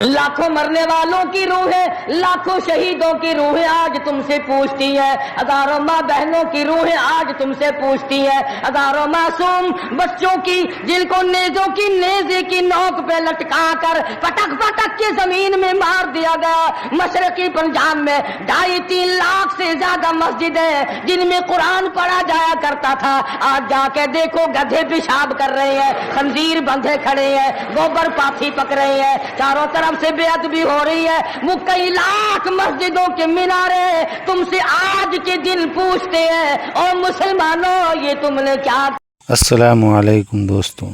لاکھوں مرنے والوں کی روحیں، لاکھوں شہیدوں کی روحیں آج تم سے پوچھتی ہیں، ہزاروں ماں بہنوں کی روحیں آج تم سے پوچھتی ہیں، ہزاروں معصوم بچوں کی جن کو نیزوں کی نیزے کی نوک پہ لٹکا کر پٹک پٹک کے زمین میں مار دیا گیا۔ مشرقی پنجاب میں 2.5-3 لاکھ سے زیادہ مسجدیں جن میں قرآن پڑھا جایا کرتا تھا، آج جا کے دیکھو گدھے پیشاب کر رہے ہیں، خنزیر بندھے کھڑے ہیں، گوبر پاٹھی پک رہے ہیں، چاروں طرف سے بے ادبی ہو رہی ہے۔ وہ کئی لاکھ مسجدوں کے مینارے تم سے آج کے دن پوچھتے ہیں، اور مسلمانوں یہ تم نے کیا۔ السلام علیکم دوستو،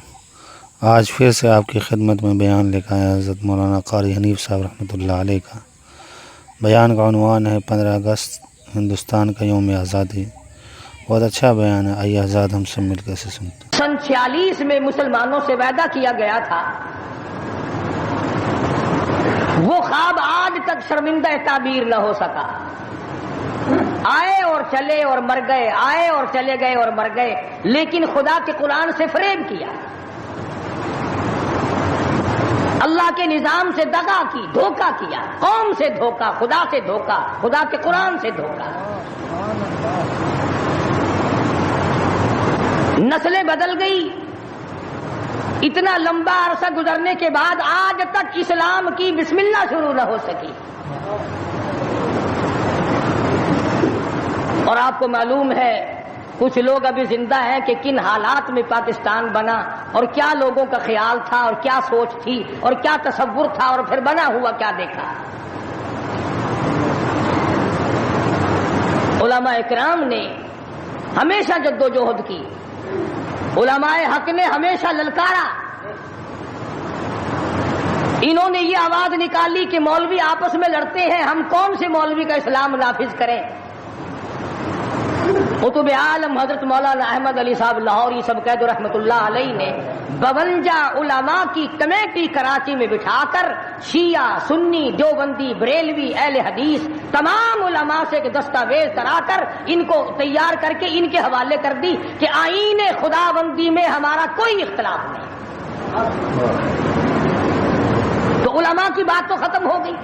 آج پھر سے آپ کی خدمت میں بیان لے کر آیا حضرت مولانا قاری حنیف صاحب رحمۃ اللہ علیہ کا۔ بیان کا عنوان ہے 15 اگست ہندوستان کا یوم آزادی۔ بہت اچھا بیان ہے، آئیے آزاد ہم سب مل کے اسے سنتے ہیں۔ سن 46 میں مسلمانوں سے وعدہ کیا گیا تھا، وہ خواب آج تک شرمندہ تعبیر نہ ہو سکا۔ آئے اور چلے اور مر گئے، آئے اور چلے گئے اور مر گئے، لیکن خدا کے قرآن سے فریب کیا، اللہ کے نظام سے دغا کی، دھوکہ کیا، قوم سے دھوکہ، خدا سے دھوکہ، خدا کے قرآن سے دھوکہ۔ نسلیں بدل گئی، اتنا لمبا عرصہ گزرنے کے بعد آج تک اسلام کی بسم اللہ شروع نہ ہو سکی۔ اور آپ کو معلوم ہے کچھ لوگ ابھی زندہ ہیں کہ کن حالات میں پاکستان بنا، اور کیا لوگوں کا خیال تھا، اور کیا سوچ تھی، اور کیا تصور تھا، اور پھر بنا ہوا کیا دیکھا۔ علماء اکرام نے ہمیشہ جدوجہد کی، علماء حق نے ہمیشہ للکارا۔ انہوں نے یہ آواز نکالی کہ مولوی آپس میں لڑتے ہیں، ہم کون سے مولوی کا اسلام نافذ کریں۔ قطب عالم حضرت مولانا احمد علی صاحب لاہوری سب قید رحمت اللہ علیہ نے 52 علماء کی کمیٹی کراچی میں بٹھا کر شیعہ، سنی، دیوبندی، بریلوی، اہل حدیث تمام علماء سے دستاویز کرا کر ان کو تیار کر کے ان کے حوالے کر دی کہ آئین خداوندی میں ہمارا کوئی اختلاف نہیں۔ تو علماء کی بات تو ختم ہو گئی۔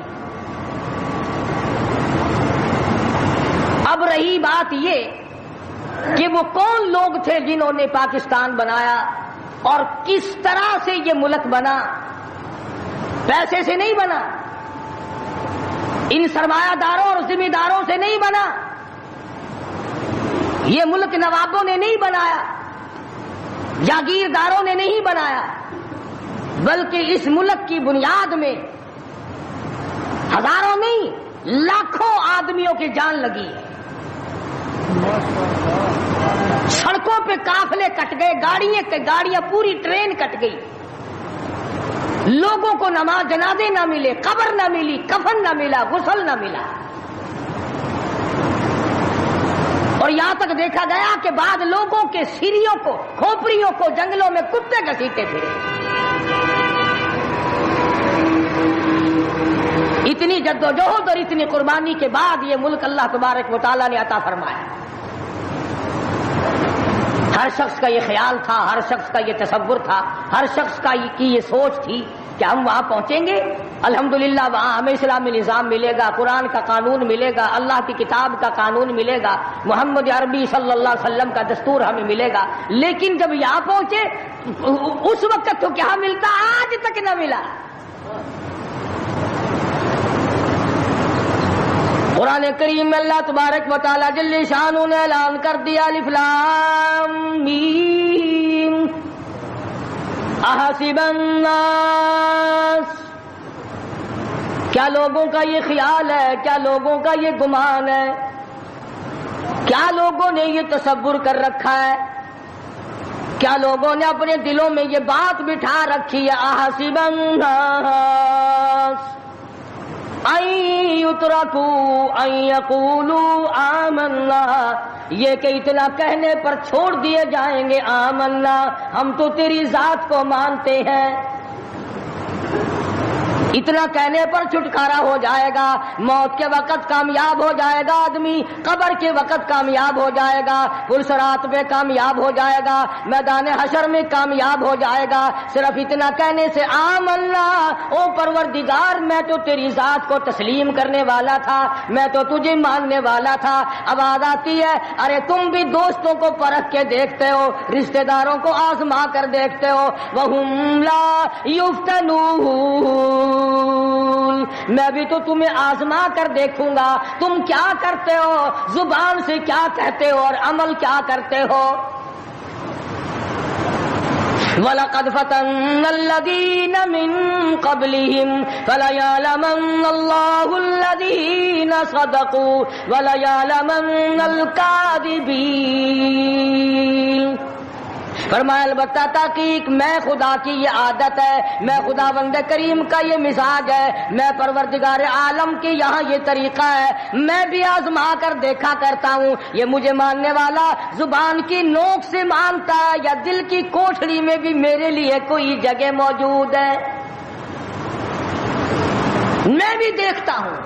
اب رہی بات یہ کہ وہ کون لوگ تھے جنہوں نے پاکستان بنایا اور کس طرح سے یہ ملک بنا۔ پیسے سے نہیں بنا، ان سرمایہ داروں اور ذمہ داروں سے نہیں بنا، یہ ملک نوابوں نے نہیں بنایا، جاگیرداروں نے نہیں بنایا، بلکہ اس ملک کی بنیاد میں ہزاروں نہیں لاکھوں آدمیوں کی جان لگی ہے۔ سڑکوں پہ قافلے کٹ گئے، گاڑیاں پوری ٹرین کٹ گئی، لوگوں کو نماز جنازے نہ ملے، قبر نہ ملی، کفن نہ ملا، غسل نہ ملا۔ اور یہاں تک دیکھا گیا کہ بعض لوگوں کے سریوں کو، کھوپڑیوں کو جنگلوں میں کتے گھسیٹتے پھرے۔ اتنی جدوجہد اور اتنی قربانی کے بعد یہ ملک اللہ تبارک و تعالیٰ نے عطا فرمایا۔ ہر شخص کا یہ خیال تھا، ہر شخص کا یہ تصور تھا، ہر شخص کی یہ سوچ تھی کہ ہم وہاں پہنچیں گے، الحمدللہ وہاں ہمیں اسلامی نظام ملے گا، قرآن کا قانون ملے گا، اللہ کی کتاب کا قانون ملے گا، محمد عربی صلی اللہ علیہ وسلم کا دستور ہمیں ملے گا۔ لیکن جب یہاں پہنچے اس وقت تو کیا ملتا، آج تک نہ ملا۔ قرآن کریم میں اللہ تبارک و تعالیٰ جل شانہ نے اعلان کر دیا، الف لام میم احسب الناس، کیا لوگوں کا یہ خیال ہے، کیا لوگوں کا یہ گمان ہے، کیا لوگوں نے یہ تصور کر رکھا ہے، کیا لوگوں نے اپنے دلوں میں یہ بات بٹھا رکھی ہے، احسب الناس ان یترکوا ان یقولوا آمنا، یہ کہ اتنا کہنے پر چھوڑ دیے جائیں گے آمنا، ہم تو تیری ذات کو مانتے ہیں۔ اتنا کہنے پر چھٹکارا ہو جائے گا، موت کے وقت کامیاب ہو جائے گا آدمی، قبر کے وقت کامیاب ہو جائے گا، پلسرات میں کامیاب ہو جائے گا، میدان حشر میں کامیاب ہو جائے گا، صرف اتنا کہنے سے آمنا، او پروردگار میں تو تیری ذات کو تسلیم کرنے والا تھا، میں تو تجھے ماننے والا تھا۔ آواز آتی ہے ارے تم بھی دوستوں کو پرکھ کے دیکھتے ہو، رشتہ داروں کو آزما کر دیکھتے ہو، وَهُمْ لَا يُفْتَنُونَ، میں بھی تو تمہیں آزما کر دیکھوں گا تم کیا کرتے ہو، زبان سے کیا کہتے ہو اور عمل کیا کرتے ہو۔ وَلَقَدْ فَتَنَّا الَّذِينَ مِن قَبْلِهِمْ فَلَيَعْلَمَنَّ اللَّهُ الَّذِينَ صَدَقُوا وَلَيَعْلَمَنَّ الْكَاذِبِينَ۔ فرمایا البتہ تحقیق میں خدا کی یہ عادت ہے، میں خداوند کریم کا یہ مزاج ہے، میں پروردگار عالم کی یہاں یہ طریقہ ہے، میں بھی آزما کر دیکھا کرتا ہوں یہ مجھے ماننے والا زبان کی نوک سے مانتا ہے یا دل کی کوٹھڑی میں بھی میرے لیے کوئی جگہ موجود ہے، میں بھی دیکھتا ہوں۔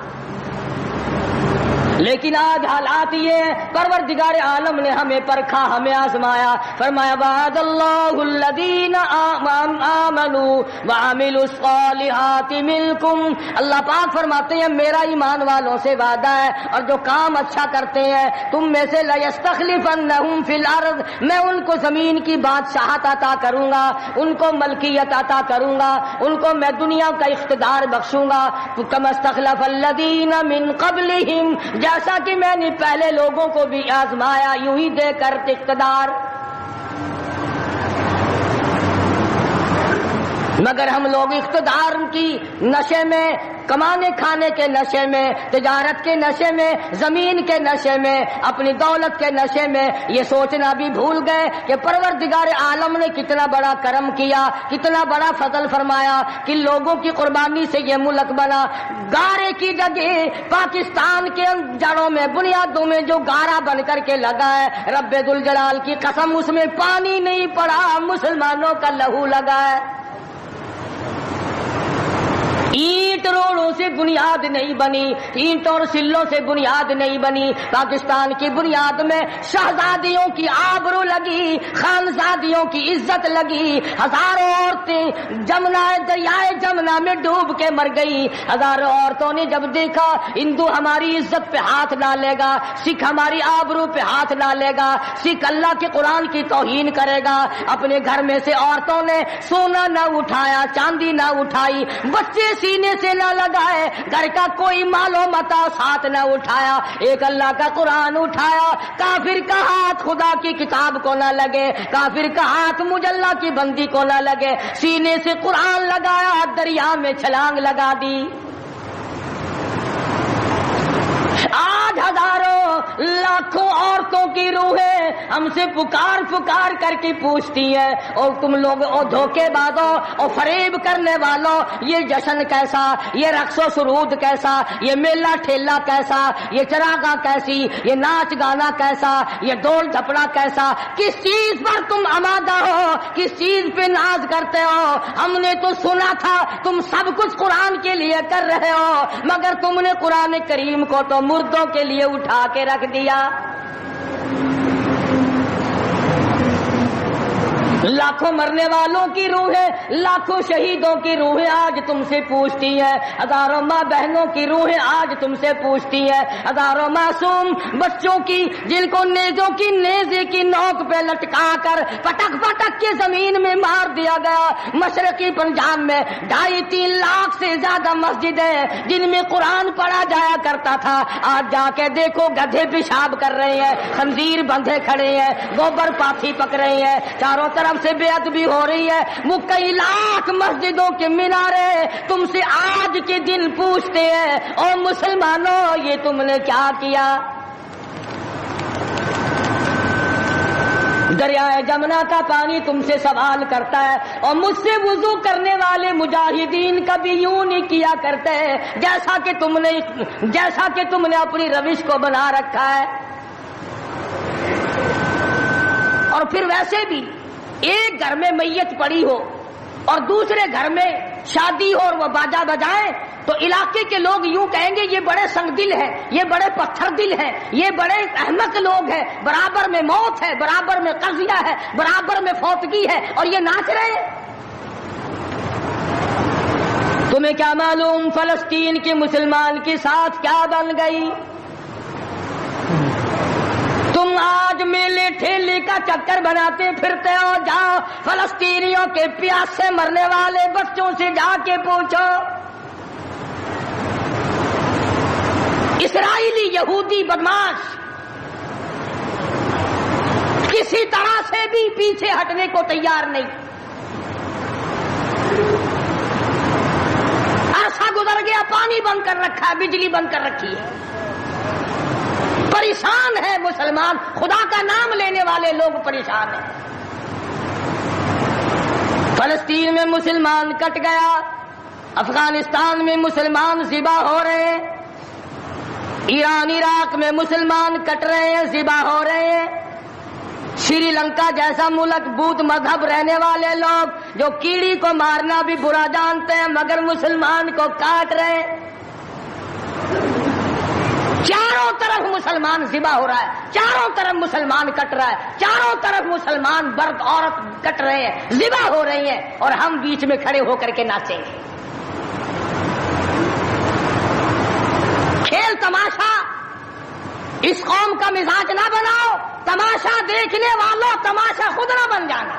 لیکن آج حالات یہ ہیں، پروردگار عالم نے ہمیں پرکھا، ہمیں آزمایا، فرمایا وعد اللہ الذین آمنوا وعملوا الصالحات منکم، اللہ پاک فرماتے ہیں میرا ایمان والوں سے وعدہ ہے اور جو کام اچھا کرتے ہیں تم میں سے لیستخلفنہم فی الارض، میں ان کو زمین کی بادشاہت عطا کروں گا، ان کو ملکیت عطا کروں گا، ان کو میں دنیا کا اقتدار بخشوں گا، کما استخلف الذین من قبلہم، جیسا کہ میں نے پہلے لوگوں کو بھی آزمایا یوں ہی دے کر اقتدار۔ مگر ہم لوگ اقتدار کی نشے میں، کمانے کھانے کے نشے میں، تجارت کے نشے میں، زمین کے نشے میں، اپنی دولت کے نشے میں یہ سوچنا بھی بھول گئے کہ پروردگار عالم نے کتنا بڑا کرم کیا، کتنا بڑا فضل فرمایا کہ لوگوں کی قربانی سے یہ ملک بنا۔ گارے کی جگہ پاکستان کے جڑوں میں، بنیادوں میں جو گارا بن کر کے لگا ہے، رب ذوالجلال کی قسم اس میں پانی نہیں پڑا، مسلمانوں کا لہو لگا ہے۔ اینٹ روڑوں سے بنیاد نہیں بنی، اینٹ اور سلوں سے بنیاد نہیں بنی، پاکستان کی بنیاد میں شہزادیوں کی آبرو لگی، خانزادیوں کی عزت لگی، ہزاروں عورتیں دریائے جمنا میں ڈوب کے مر گئی، ہزاروں عورتوں نے جب دیکھا ہندو ہماری عزت پہ ہاتھ ڈالے گا، سکھ ہماری آبرو پہ ہاتھ ڈالے گا، سکھ اللہ کے قرآن کی توہین کرے گا، اپنے گھر میں سے عورتوں نے سونا نہ اٹھایا، چاندی نہ اٹھائی، بچے سینے سے نہ لگائے، گھر کا کوئی مال و متاع ساتھ نہ اٹھایا، ایک اللہ کا قرآن اٹھایا، کافر کا ہاتھ خدا کی کتاب کو نہ لگے، کافر کا ہاتھ مجھ اللہ کی بندی کو نہ لگے، سینے سے قرآن لگایا، دریا میں چھلانگ لگا دی۔ آج ہزاروں لاکھوں عورتوں کی روحیں ہم سے پکار پکار کر کے پوچھتی ہیں، اور تم لوگ او دھوکے بازوں اور فریب کرنے والوں، یہ جشن کیسا، یہ رقص و سرود کیسا، یہ میلہ ٹھیلا کیسا، یہ چراغاں کیسی، یہ ناچ گانا کیسا، یہ ڈول ڈھپڑا کیسا، کس چیز پر تم آمادہ ہو، کس چیز پہ ناز کرتے ہو؟ ہم نے تو سنا تھا تم سب کچھ قرآن کے لیے کر رہے ہو، مگر تم نے قرآن کریم کو تو مردوں کے لیے اٹھا کے رکھ دیا۔ لاکھوں مرنے والوں کی روحیں، لاکھوں شہیدوں کی روحیں آج تم سے پوچھتی ہیں، ہزاروں ماں بہنوں کی روحیں آج تم سے پوچھتی ہیں، ہزاروں معصوم بچوں کی جن کو نیزوں کی نیزے کی نوک پہ لٹکا کر پٹک پٹک کے زمین میں مار دیا گیا۔ مشرقی پنجاب میں 2.5-3 لاکھ سے زیادہ مسجدیں جن میں قرآن پڑھا جایا کرتا تھا، آج جا کے دیکھو گدھے پیشاب کر رہے ہیں، خنزیر بندھے کھڑے ہیں، گوبر پاتھی پک رہے ہیں، چاروں طرف سے بے ادبی ہو رہی ہے، وہ کئی لاکھ مسجدوں کے مینارے تم سے آج کے دن پوچھتے ہیں، اور مسلمانوں یہ تم نے کیا کیا؟ دریائے جمنا کا پانی تم سے سوال کرتا ہے، اور مجھ سے وضو کرنے والے مجاہدین کبھی یوں نہیں کیا کرتے جیسا کہ تم نے اپنی روش کو بنا رکھا ہے۔ اور پھر ویسے بھی ایک گھر میں میت پڑی ہو اور دوسرے گھر میں شادی ہو اور وہ باجا بجائیں تو علاقے کے لوگ یوں کہیں گے یہ بڑے سنگ دل ہیں، یہ بڑے پتھر دل ہیں، یہ بڑے احمق لوگ ہیں، برابر میں موت ہے، برابر میں قضیہ ہے، برابر میں فوتگی ہے اور یہ ناچ رہے ہیں۔ تمہیں کیا معلوم فلسطین کے مسلمان کے ساتھ کیا بن گئی؟ تم آج میلے ٹھیلے کا چکر بناتے پھرتے ہو، جاؤ فلسطینیوں کے پیاس سے مرنے والے بچوں سے جا کے پوچھو۔ اسرائیلی یہودی بدماش کسی طرح سے بھی پیچھے ہٹنے کو تیار نہیں۔ عرصہ گزر گیا، پانی بند کر رکھا ہے، بجلی بند کر رکھی ہے، پریشان ہے مسلمان، خدا کا نام لینے والے لوگ پریشان ہیں۔ فلسطین میں مسلمان کٹ گیا، افغانستان میں مسلمان ذبح ہو رہے ہیں، ایران عراق میں مسلمان کٹ رہے ہیں، ذبح ہو رہے ہیں، سری لنکا جیسا ملک بدھ مذہب رہنے والے لوگ جو کیڑی کو مارنا بھی برا جانتے ہیں مگر مسلمان کو کاٹ رہے ہیں۔ چاروں طرف مسلمان ذبح ہو رہا ہے، چاروں طرف مسلمان کٹ رہا ہے، چاروں طرف مسلمان مرد عورت کٹ رہے ہیں، ذبح ہو رہی ہیں اور ہم بیچ میں کھڑے ہو کر کے ناچیں گے۔ کھیل تماشا اس قوم کا مزاج نہ بناؤ، تماشا دیکھنے والوں تماشا خود نہ بن جانا۔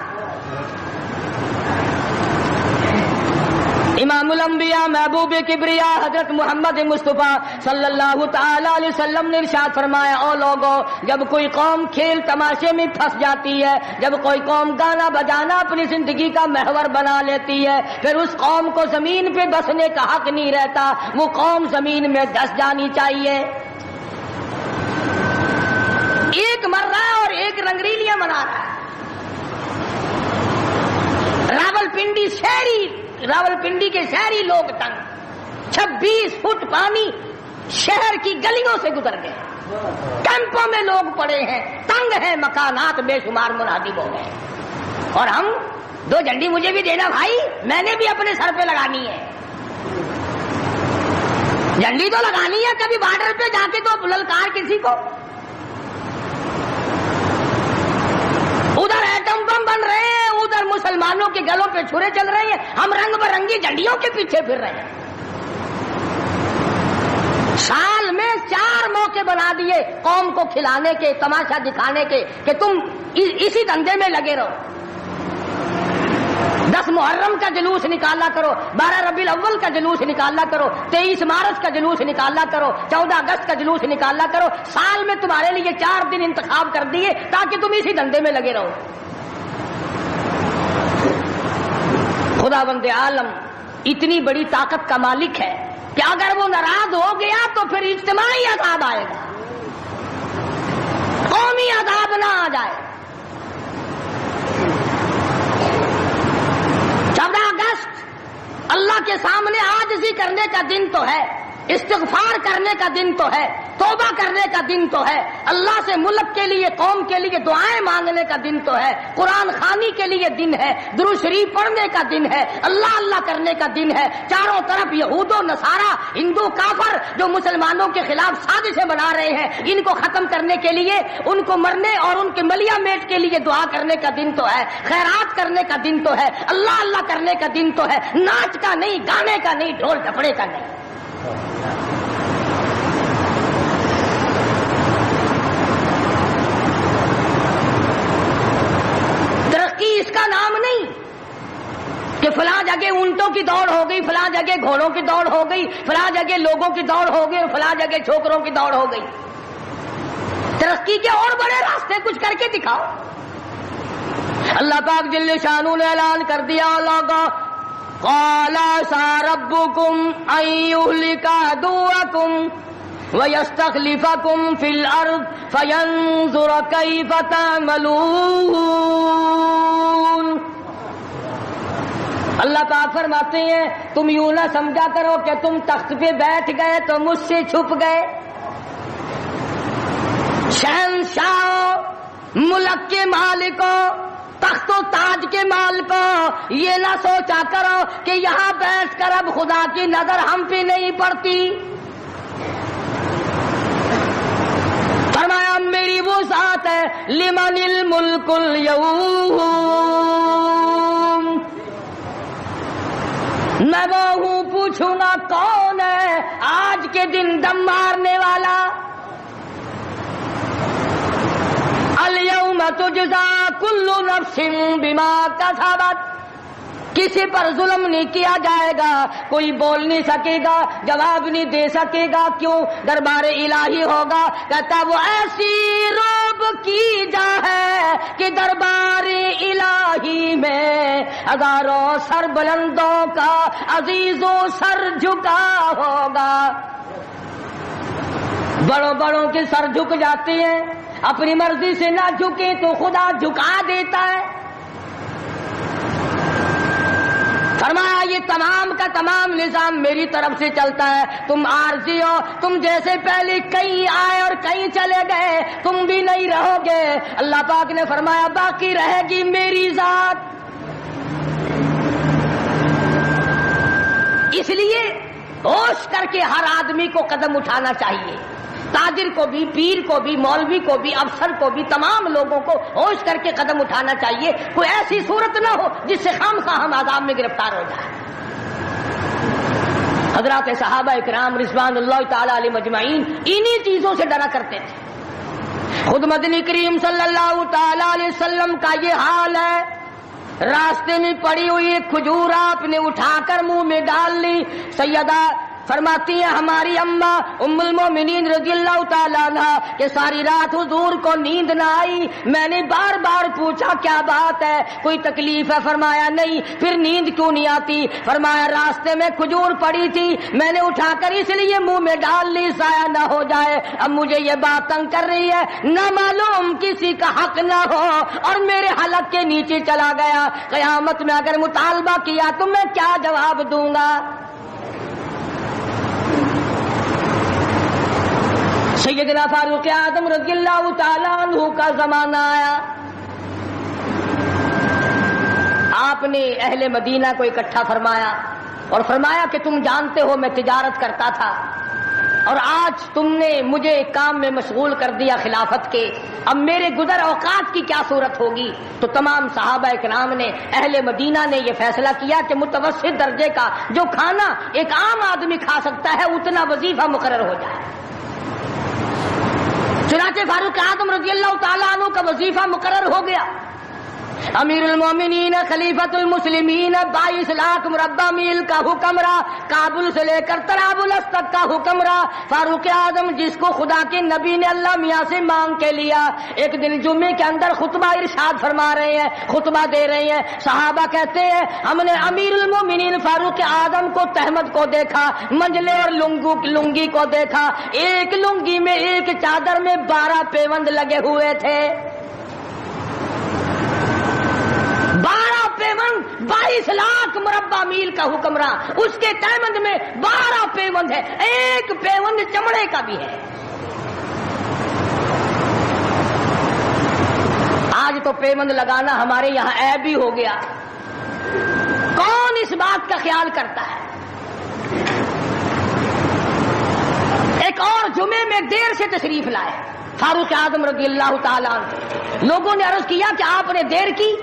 امام الانبیاء محبوب کبریا حضرت محمد مصطفیٰ صلی اللہ تعالی علیہ وسلم نے ارشاد فرمایا، او لوگو جب کوئی قوم کھیل تماشے میں پھنس جاتی ہے، جب کوئی قوم گانا بجانا اپنی زندگی کا محور بنا لیتی ہے، پھر اس قوم کو زمین پہ بسنے کا حق نہیں رہتا، وہ قوم زمین میں دس جانی چاہیے۔ ایک مر رہا ہے اور ایک رنگریلیاں منا رہا ہے۔ راولپنڈی کے شہری لوگ تنگ، 26 فٹ پانی شہر کی گلیوں سے گزر گئے، کیمپوں میں لوگ پڑے ہیں، تنگ ہیں، مکانات بے شمار منہدم ہو گئے، اور ہم 2 جھنڈی مجھے بھی دینا بھائی، میں نے بھی اپنے سر پہ لگانی ہے، جھنڈی تو لگانی ہے، کبھی بارڈر پہ جا کے تو للکار کسی کو۔ ادھر ایٹم بم بن رہے ہیں، ادھر مسلمانوں کے گلوں پہ چھرے چل رہے ہیں، ہم رنگ برنگی جھنڈیوں کے پیچھے پھر رہے ہیں۔ سال میں 4 موقع بنا دیے قوم کو کھلانے کے، تماشا دکھانے کے کہ تم اسی دھندے میں لگے رہو۔ 10 محرم کا جلوس نکالا کرو، 12 ربیع الاول کا جلوس نکالا کرو، 23 مارچ کا جلوس نکالا کرو، 14 اگست کا جلوس نکالا کرو، سال میں تمہارے لیے 4 دن انتخاب کر دیے تاکہ تم اسی دھندے میں لگے رہو۔ خداوند عالم اتنی بڑی طاقت کا مالک ہے کہ اگر وہ ناراض ہو گیا تو پھر اجتماعی عذاب آئے گا، قومی عذاب نہ آ جائے۔ 14 اگست اللہ کے سامنے عاجزی کرنے کا دن تو ہے، استغفار کرنے کا دن تو ہے، توبہ کرنے کا دن تو ہے، اللہ سے ملک کے لیے، قوم کے لیے دعائیں مانگنے کا دن تو ہے، قرآن خوانی کے لیے دن ہے، درود شریف پڑھنے کا دن ہے، اللہ اللہ کرنے کا دن ہے۔ چاروں طرف یہود و نصارہ، ہندو کافر جو مسلمانوں کے خلاف سازشیں بنا رہے ہیں، ان کو ختم کرنے کے لیے، ان کو مرنے اور ان کے ملیا میٹ کے لیے دعا کرنے کا دن تو ہے، خیرات کرنے کا دن تو ہے، اللہ اللہ کرنے کا دن تو ہے، ناچ کا نہیں، گانے کا نہیں، ڈھول ڈھپڑے کا نہیں۔ ترقی اس کا نام نہیں کہ فلاں جگہ اونٹوں کی دوڑ ہو گئی، فلاں جگہ گھوڑوں کی دوڑ ہو گئی، فلاں جگہ لوگوں کی دوڑ ہو گئی، فلاں جگہ چھوکروں کی دوڑ ہو گئی۔ ترقی کے اور بڑے راستے کچھ کر کے دکھاؤ۔ اللہ پاک جل شانہ نے اعلان کر دیا، لوگوں قال ربكم ان يهلك عدوكم ويستخلفكم في الارض فينظر كيف تعملون۔ اللہ پاک فرماتے ہیں تم یوں نہ سمجھا کرو کہ تم تخت پہ بیٹھ گئے تو مجھ سے چھپ گئے۔ شہنشاہ، ملک کے مالکوں، تخت و تاج کے مال کو یہ نہ سوچا کرو کہ یہاں بیٹھ کر اب خدا کی نظر ہم پہ نہیں پڑتی. فرمایا میری وہ ذات ہے لمن الملک اليوم، میں وہ ہوں پوچھوں گا کون ہے آج کے دن دم مارنے والا. الیوم تجزا کل نفس بما کسبت، کسی پر ظلم نہیں کیا جائے گا، کوئی بول نہیں سکے گا، جواب نہیں دے سکے گا. کیوں؟ دربار الہی ہوگا. کہتا وہ ایسی روب کی جا ہے کہ دربار الہی میں ہزاروں سر بلندوں کا عزیزوں سر جھکا ہوگا. بڑوں بڑوں کے سر جھک جاتے ہیں، اپنی مرضی سے نہ جھکے تو خدا جھکا دیتا ہے. فرمایا یہ تمام کا تمام نظام میری طرف سے چلتا ہے. تم عارضی ہو، تم جیسے پہلے کہیں آئے اور کہیں چلے گئے، تم بھی نہیں رہو گے. اللہ پاک نے فرمایا باقی رہے گی میری ذات. اس لیے ہوش کر کے ہر آدمی کو قدم اٹھانا چاہیے، تاجر کو بھی، پیر کو بھی، مولوی کو بھی، افسر کو بھی، تمام لوگوں کو ہوش کر کے قدم اٹھانا چاہیے. کوئی ایسی صورت نہ ہو جس سے خامخواہ ہم عذاب میں گرفتار ہو جائیں. حضرات صحابہ اکرام رضوان اللہ تعالی علیہ مجمعین انہی چیزوں سے ڈرا کرتے تھے. خود مدنی کریم صلی اللہ تعالی علیہ وسلم کا یہ حال ہے. راستے میں پڑی ہوئی ایک کھجور آپ نے اٹھا کر منہ میں ڈال لی. سیدہ فرماتی ہیں ہماری اماں ام المومنین رضی اللہ تعالیٰ عنہ کہ ساری رات حضور کو نیند نہ آئی. میں نے بار بار پوچھا کیا بات ہے، کوئی تکلیف ہے؟ فرمایا نہیں. پھر نیند کیوں نہیں آتی؟ فرمایا راستے میں کھجور پڑی تھی، میں نے اٹھا کر اس لیے منہ میں ڈال لی ضائع نہ ہو جائے. اب مجھے یہ بات تنگ کر رہی ہے، نہ معلوم کسی کا حق نہ ہو اور میرے حلق کے نیچے چلا گیا. قیامت میں اگر مطالبہ کیا تو میں کیا جواب دوں گا؟ سیدنا فاروق اعظم رضی اللہ تعالیٰ عنہ کا زمانہ آیا. آپ نے اہل مدینہ کو اکٹھا فرمایا اور فرمایا کہ تم جانتے ہو میں تجارت کرتا تھا اور آج تم نے مجھے ایک کام میں مشغول کر دیا خلافت کے، اب میرے گزر اوقات کی کیا صورت ہوگی؟ تو تمام صحابہ اکرام نے، اہل مدینہ نے یہ فیصلہ کیا کہ متوسط درجے کا جو کھانا ایک عام آدمی کھا سکتا ہے اتنا وظیفہ مقرر ہو جائے. چنانچہ فاروق اعظم رضی اللہ تعالیٰ عنہ کا وظیفہ مقرر ہو گیا. امیر المومنین خلیفۃ المسلمین 22 لاکھ مربع میل کا حکمراں، کابل سے لے کر طرابلس تک کا حکمراں فاروق اعظم، جس کو خدا کے نبی نے اللہ میاں سے مانگ کے لیا. ایک دن جمعے کے اندر خطبہ ارشاد فرما رہے ہیں، خطبہ دے رہے ہیں. صحابہ کہتے ہیں ہم نے امیر المومنین فاروق اعظم کو، تحمد کو دیکھا، منجلے اور لنگی کو دیکھا. ایک لنگی میں، ایک چادر میں 12 پیوند لگے ہوئے تھے. 12 پیوند، 22 لاکھ مربع میل کا حکمراں، اس کے تہمند میں 12 پیوند ہے، ایک پیوند چمڑے کا بھی ہے. آج تو پیوند لگانا ہمارے یہاں عیب بھی ہو گیا. کون اس بات کا خیال کرتا ہے؟ ایک اور جمعے میں دیر سے تشریف لائے فاروق اعظم رضی اللہ تعالیٰ عنہ. لوگوں نے عرض کیا کہ آپ نے دیر کی.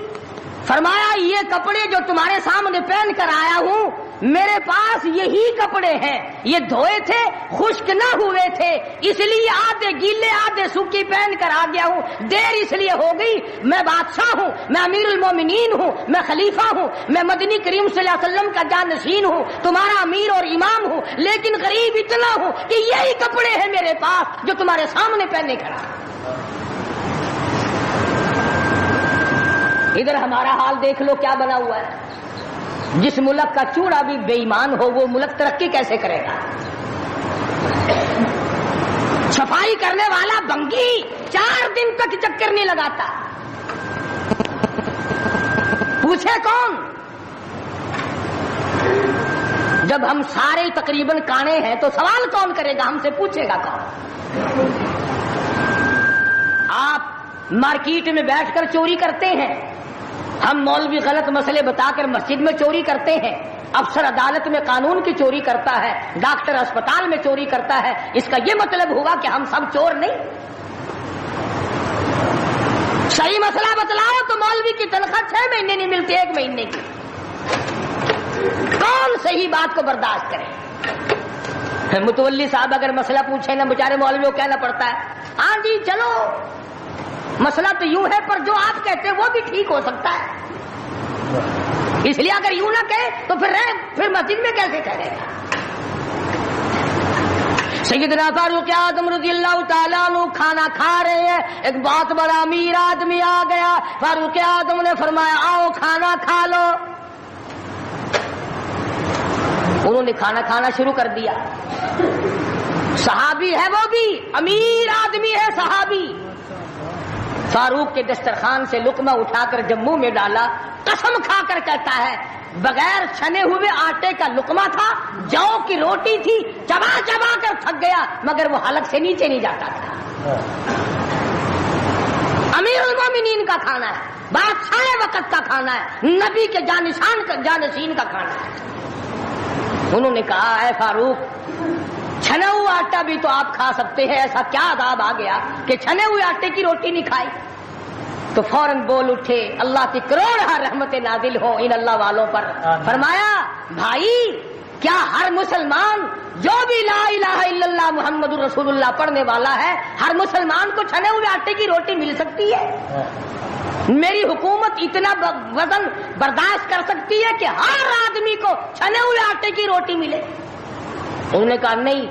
فرمایا یہ کپڑے جو تمہارے سامنے پہن کر آیا ہوں میرے پاس یہی کپڑے ہیں، یہ دھوئے تھے، خشک نہ ہوئے تھے، اس لیے آدھے گیلے آدھے سوکھی پہن کر آ گیا ہوں. دیر اس لیے ہو گئی، میں بادشاہ ہوں، میں امیر المومنین ہوں، میں خلیفہ ہوں، میں مدنی کریم صلی اللہ علیہ وسلم کا جانشین ہوں، تمہارا امیر اور امام ہوں، لیکن غریب اتنا ہوں کہ یہی کپڑے ہیں میرے پاس جو تمہارے سامنے پہنے کھڑا. ادھر ہمارا حال دیکھ لو کیا بنا ہوا ہے. جس ملک کا چوڑا بھی بے ایمان ہو وہ ملک ترقی کیسے کرے گا؟ صفائی کرنے والا بنگی 4 دن تک چکر نہیں لگاتا. پوچھے کون؟ جب ہم سارے تقریباً کانے ہیں تو سوال کون کرے گا؟ ہم سے پوچھے گا کون؟ آپ مارکیٹ میں بیٹھ کر چوری کرتے ہیں، ہم مولوی غلط مسئلے بتا کر مسجد میں چوری کرتے ہیں، افسر عدالت میں قانون کی چوری کرتا ہے، ڈاکٹر اسپتال میں چوری کرتا ہے، اس کا یہ مطلب ہوا کہ ہم سب چور نہیں؟ صحیح مسئلہ بتلاؤ تو مولوی کی تنخواہ 6 مہینے نہیں ملتی، 1 مہینے کی۔ کون صحیح بات کو برداشت کرے؟ متولی صاحب اگر مسئلہ پوچھے نا، بیچارے مولوی کو کہنا پڑتا ہے ہاں جی چلو مسئلہ تو یوں ہے، پر جو آپ کہتے ہیں وہ بھی ٹھیک ہو سکتا ہے، اس لیے اگر یوں نہ کہے تو پھر مسجد میں کیسے ٹھہرے گا؟ سیدنا فاروق اعظم رضی اللہ تعالیٰ عنہ کھانا کھا رہے ہیں، ایک بہت بڑا امیر آدمی آ گیا، فاروق اعظم نے فرمایا آؤ کھانا کھا لو۔ انہوں نے کھانا کھانا شروع کر دیا، صحابی ہے وہ بھی، امیر آدمی ہے صحابی۔ فاروق کے دسترخوان سے لقمہ اٹھا کر جب منہ میں ڈالا، قسم کھا کر کہتا ہے بغیر چھنے ہوئے آٹے کا لقمہ تھا، جو کی روٹی تھی، چبا چبا کر تھک گیا مگر وہ حلق سے نیچے نہیں جاتا تھا۔ امیر المومنین کا کھانا ہے، بادشاہ وقت کا کھانا ہے، نبی کے جانشین کا کھانا ہے۔ انہوں نے کہا اے فاروق، چھنا ہوا آٹا بھی تو آپ کھا سکتے ہیں، ایسا کیا عذاب آ گیا کہ چھنے ہوئے آٹے کی روٹی نہیں کھائی؟ تو فوراً بول اٹھے، اللہ کی کروڑ رحمت نازل ہو ان اللہ والوں پر۔ فرمایا بھائی کیا ہر مسلمان جو بھی لا الہ الا اللہ محمد رسول اللہ پڑھنے والا ہے، ہر مسلمان کو چھنے ہوئے آٹے کی روٹی مل سکتی ہے؟ میری حکومت اتنا وزن برداشت کر سکتی ہے کہ ہر آدمی کو چھنے ہوئے آٹے کی روٹی ملے؟ انہوں نے کہا نہیں۔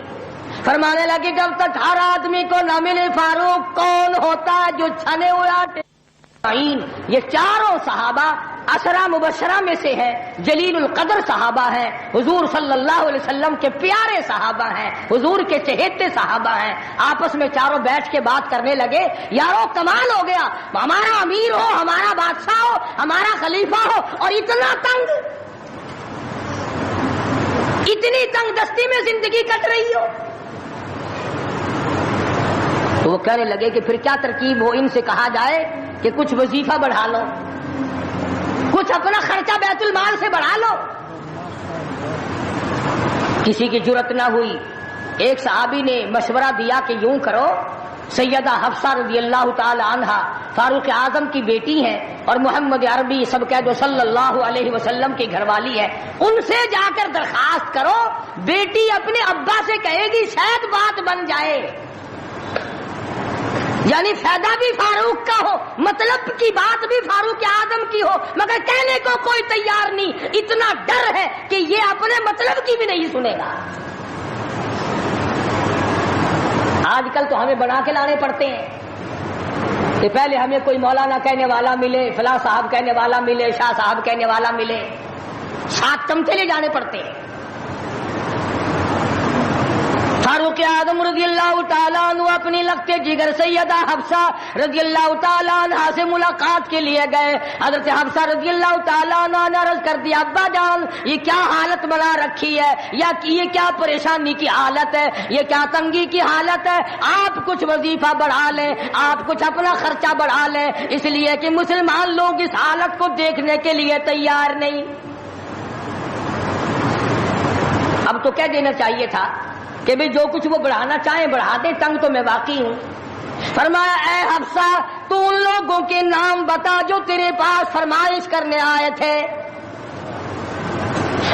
فرمانے لگے جب تک ہر آدمی کو نہ ملے فاروق، کون ہوتا ہے جو چھنے ہوئے آٹے؟ یہ چاروں صحابہ عشرہ مبشرہ میں سے ہیں، جلیل القدر صحابہ ہیں، حضور صلی اللہ علیہ وسلم کے پیارے صحابہ ہیں، حضور کے چہیتے صحابہ ہیں۔ آپس میں چاروں بیٹھ کے بات کرنے لگے، یارو کمال ہو گیا، ہمارا امیر ہو، ہمارا بادشاہ ہو، ہمارا خلیفہ ہو اور اتنا تنگ، اتنی تنگ دستی میں زندگی کٹ رہی ہو۔ تو وہ کہنے لگے کہ پھر کیا ترکیب ہو؟ ان سے کہا جائے کہ کچھ وظیفہ بڑھا لو، کچھ اپنا خرچہ بیت المال سے بڑھا لو۔ کسی کی جرت نہ ہوئی۔ ایک صحابی نے مشورہ دیا کہ یوں کرو، سیدہ حفصہ رضی اللہ تعالی عنہا فاروق اعظم کی بیٹی ہیں اور محمد عربی سب کہہ دو صلی اللہ علیہ وسلم کی گھر والی ہے، ان سے جا کر درخواست کرو، بیٹی اپنے ابا سے کہے گی شاید بات بن جائے، یعنی فائدہ بھی فاروق کا ہو، مطلب کی بات بھی فاروق اعظم کی ہو، مگر کہنے کو کوئی تیار نہیں، اتنا ڈر ہے کہ یہ اپنے مطلب کی بھی نہیں سنے گا۔ آج کل تو ہمیں بنا کے لانے پڑتے ہیں کہ پہلے ہمیں کوئی مولانا کہنے والا ملے، فلاں صاحب کہنے والا ملے، شاہ صاحب کہنے والا ملے، 7 چمچے لے جانے پڑتے ہیں۔ فاروق اعظم رضی اللہ تعالیٰ عنہ اپنی لخت جگر سیدہ حفصہ رضی اللہ تعالیٰ عنہ سے ملاقات کے لیے گئے۔ حضرت حفصہ رضی اللہ تعالیٰ عنہ نے عرض کر دیا ابا جان یہ کیا حالت بنا رکھی ہے، یا یہ کیا پریشانی کی حالت ہے، یہ کیا تنگی کی حالت ہے، آپ کچھ وظیفہ بڑھا لیں، آپ کچھ اپنا خرچہ بڑھا لیں، اس لیے کہ مسلمان لوگ اس حالت کو دیکھنے کے لیے تیار نہیں۔ اب تو کہہ دینا چاہیے تھا کہ بھی جو کچھ وہ بڑھانا چاہیں بڑھا دیں، تنگ تو میں واقعی ہوں۔ فرمایا اے حفصہ تو ان لوگوں کے نام بتا جو تیرے پاس فرمائش کرنے آئے تھے،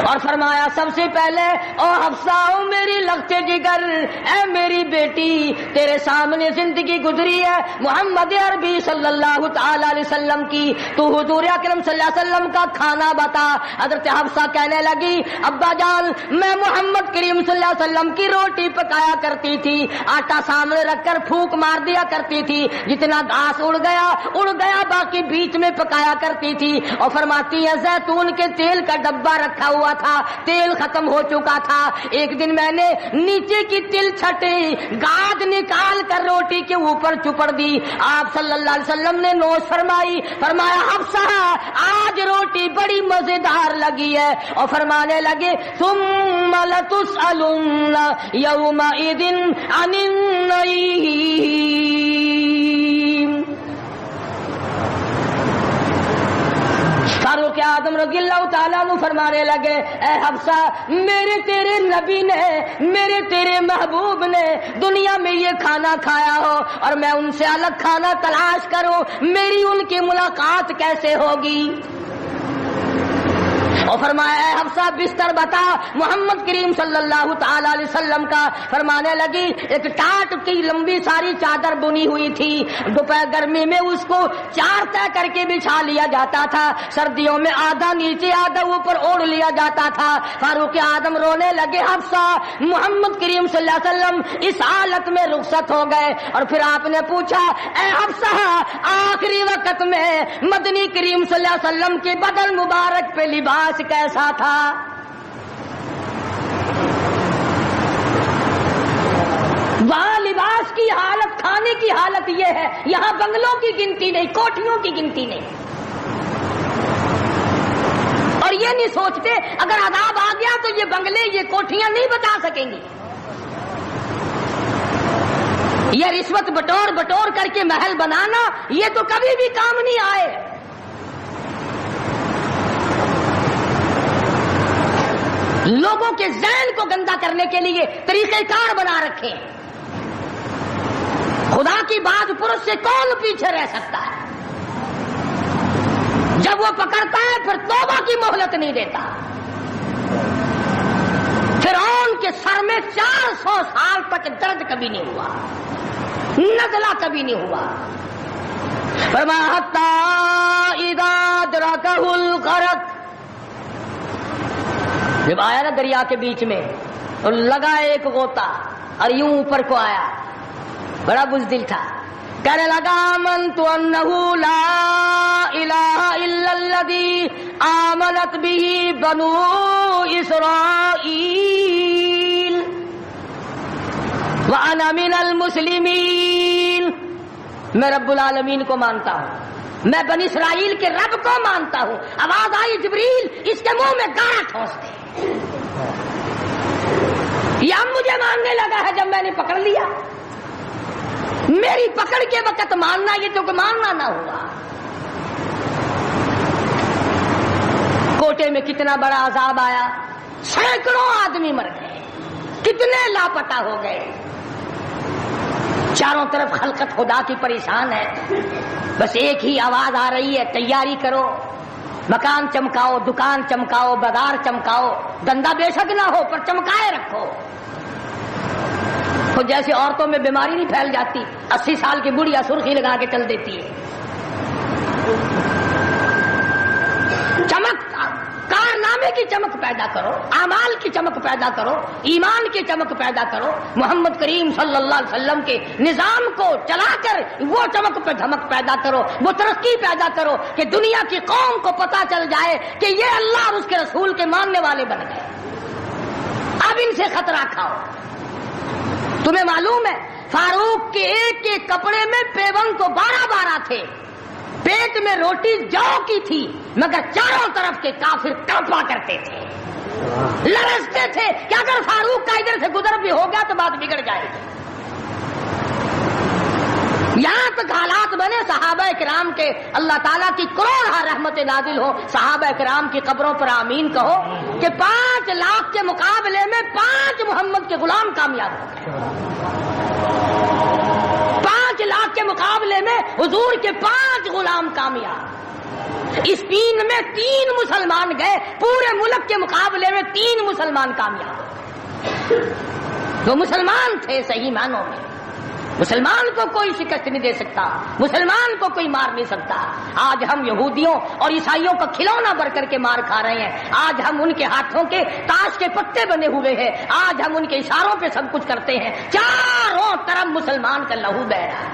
اور فرمایا سب سے پہلے او حفصہ او میری لخت جگر، اے میری بیٹی تیرے سامنے زندگی گزری ہے محمد عربی صلی اللہ تعالی علیہ وسلم کی، تو حضور اکرم صلی اللہ علیہ وسلم کا کھانا بتا۔ حضرت حفصہ کہنے لگی ابا جان میں محمد کریم صلی اللہ علیہ وسلم کی روٹی پکایا کرتی تھی، آٹا سامنے رکھ کر پھونک مار دیا کرتی تھی، جتنا گھاس اڑ گیا باقی بیچ میں پکایا کرتی تھی، اور فرماتی ہے زیتون کے تیل کا ڈبہ رکھا ہوا تھا، تیل ختم ہو چکا تھا، ایک دن میں نے نیچے کی تل چھٹی گاد نکال کر روٹی کے اوپر چپڑ دی، آپ صلی اللہ علیہ وسلم نے نوش فرمائی، فرمایا حفصہ آج روٹی بڑی مزیدار لگی ہے، اور فرمانے لگے ثم لتسألن یومئذ عن النعیم۔ فاروق اعظم رضی اللہ تعالیٰ عنہ فرمانے لگے اے حفصہ میرے تیرے نبی نے میرے تیرے محبوب نے دنیا میں یہ کھانا کھایا ہو اور میں ان سے الگ کھانا تلاش کروں میری ان کی ملاقات کیسے ہوگی؟ اور فرمایا اے حفصہ بستر بتا محمد کریم صلی اللہ تعالی علیہ وسلم کا. فرمانے لگی ایک ٹاٹ کی لمبی ساری چادر بنی ہوئی تھی. دوپہر گرمی میں اس کو 4 طے کر کے بچھا لیا جاتا تھا, سردیوں میں آدھا نیچے آدھا اوپر اوڑھ لیا جاتا تھا. فاروق اعظم رونے لگے حفصہ محمد کریم صلی اللہ علیہ وسلم اس حالت میں رخصت ہو گئے. اور پھر آپ نے پوچھا اے حفصہ آخری وقت میں مدنی کریم صلی اللہ علیہ وسلم کے بدن مبارک پہ لباس کیسا تھا؟ وہاں لباس کی حالت کھانے کی حالت یہ ہے, یہاں بنگلوں کی گنتی نہیں کوٹھیوں کی گنتی نہیں. اور یہ نہیں سوچتے اگر عذاب آ گیا تو یہ بنگلے یہ کوٹھیاں نہیں بچا سکیں گی. یہ رشوت بٹور کر کے محل بنانا یہ تو کبھی بھی کام نہیں آئے. لوگوں کے ذہن کو گندا کرنے کے لیے طریقہ کار بنا رکھے. خدا کی بات پرس سے کون پیچھے رہ سکتا ہے؟ جب وہ پکڑتا ہے پھر توبہ کی مہلت نہیں دیتا. فرعون کے سر میں 400 سال تک درد کبھی نہیں ہوا, نزلہ کبھی نہیں ہوا. فرمایا حتی اذا ادرکہ الغرق, جب آیا نا دریا کے بیچ میں تو لگا ایک غوطہ اور یوں اوپر کو آیا, بڑا بزدل تھا, کہنے لگا آمنت انہ لا الہ الا الذی آمنت بہ بنو اسرائیل وانا من المسلمین. میں رب العالمین کو مانتا ہوں, میں بنی اسرائیل کے رب کو مانتا ہوں. آواز آئی جبریل اس کے منہ میں گارا ٹھونس دے. یہ اب مجھے ماننے لگا ہے جب میں نے پکڑ لیا. میری پکڑ کے وقت ماننا یہ تو کہ ماننا نہ ہوا. کوٹے میں کتنا بڑا عذاب آیا, سینکڑوں آدمی مر گئے, کتنے لاپتہ ہو گئے. چاروں طرف خلقت خدا کی پریشان ہے, بس ایک ہی آواز آ رہی ہے تیاری کرو, مکان چمکاؤ, دکان چمکاؤ, بازار چمکاؤ, دندا بے شک نہ ہو پر چمکائے رکھو. تو جیسے عورتوں میں بیماری نہیں پھیل جاتی, 80 سال کی بڑھیا سرخی لگا کے چل دیتی ہے. چمک, کارنامے کی چمک پیدا کرو, اعمال کی چمک پیدا کرو, ایمان کی چمک پیدا کرو. محمد کریم صلی اللہ علیہ وسلم کے نظام کو چلا کر وہ چمک پہ دھمک پیدا کرو, وہ ترقی پیدا کرو کہ دنیا کی قوم کو پتا چل جائے کہ یہ اللہ اور اس کے رسول کے ماننے والے بن گئے. اب ان سے خطرہ کھاؤ. تمہیں معلوم ہے فاروق کے ایک ایک کپڑے میں پیون تو 12 تھے, پیٹ میں روٹی جو کی تھی, مگر چاروں طرف کے کافر کانپا کرتے تھے, لرزتے تھے کہ اگر فاروق کا ادھر سے گزر بھی ہو گیا تو بات بگڑ جائے گی. یہاں تک حالات بنے صحابہ کرام کے, اللہ تعالیٰ کی کروڑ رحمت نازل ہو, صحابہ کرام کی قبروں پر آمین کہو کہ 5 لاکھ کے مقابلے میں 5 محمد کے غلام کامیاب ہو گئے. 5 لاکھ کے مقابلے میں حضور کے 5 غلام کامیاب. اسپین میں 3 مسلمان گئے, پورے ملک کے مقابلے میں 3 مسلمان کامیاب. وہ مسلمان تھے صحیح معنوں میں. مسلمان کو کوئی شکست نہیں دے سکتا, مسلمان کو کوئی مار نہیں سکتا. آج ہم یہودیوں اور عیسائیوں کا کھلونا بن کر کے مار کھا رہے ہیں. آج ہم ان کے ہاتھوں کے تاش کے پتے بنے ہوئے ہیں. آج ہم ان کے اشاروں پہ سب کچھ کرتے ہیں. چاروں طرف مسلمان کا لہو بہہ رہا ہے.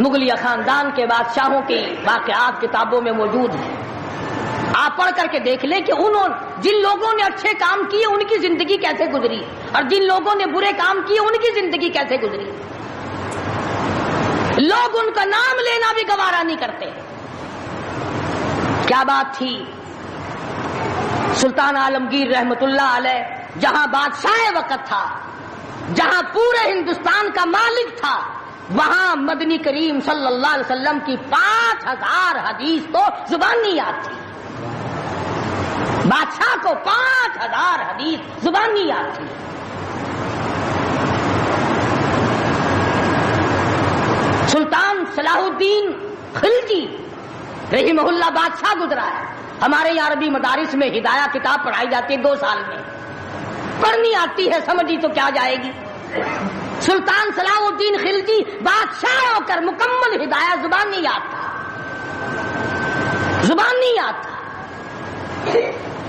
مغلیہ خاندان کے بادشاہوں کے واقعات کتابوں میں موجود ہیں. آپ پڑھ کر کے دیکھ لیں کہ جن لوگوں نے اچھے کام کیے ان کی زندگی کیسے گزری, اور جن لوگوں نے برے کام کیے ان کی زندگی کیسے گزری. لوگ ان کا نام لینا بھی گوارا نہیں کرتے. کیا بات تھی. سلطان عالمگیر رحمت اللہ علیہ جہاں بادشاہ وقت تھا, جہاں پورے ہندوستان کا مالک تھا, وہاں مدنی کریم صلی اللہ علیہ وسلم کی 5000 حدیث تو زبانی یاد تھی. بادشاہ کو 5000 حدیث زبانی یاد تھی. سلطان صلاح الدین خلجی رحمہ اللہ بادشاہ گزرا ہے. ہمارے یہاں عربی مدارس میں ہدایہ کتاب پڑھائی جاتی ہے 2 سال میں. پڑھنی آتی ہے سمجھی تو کیا جائے گی. سلطان صلاح الدین خلجی بادشاہ ہو کر مکمل ہدایہ زبانی یاد تھا. زبانی یاد تھا.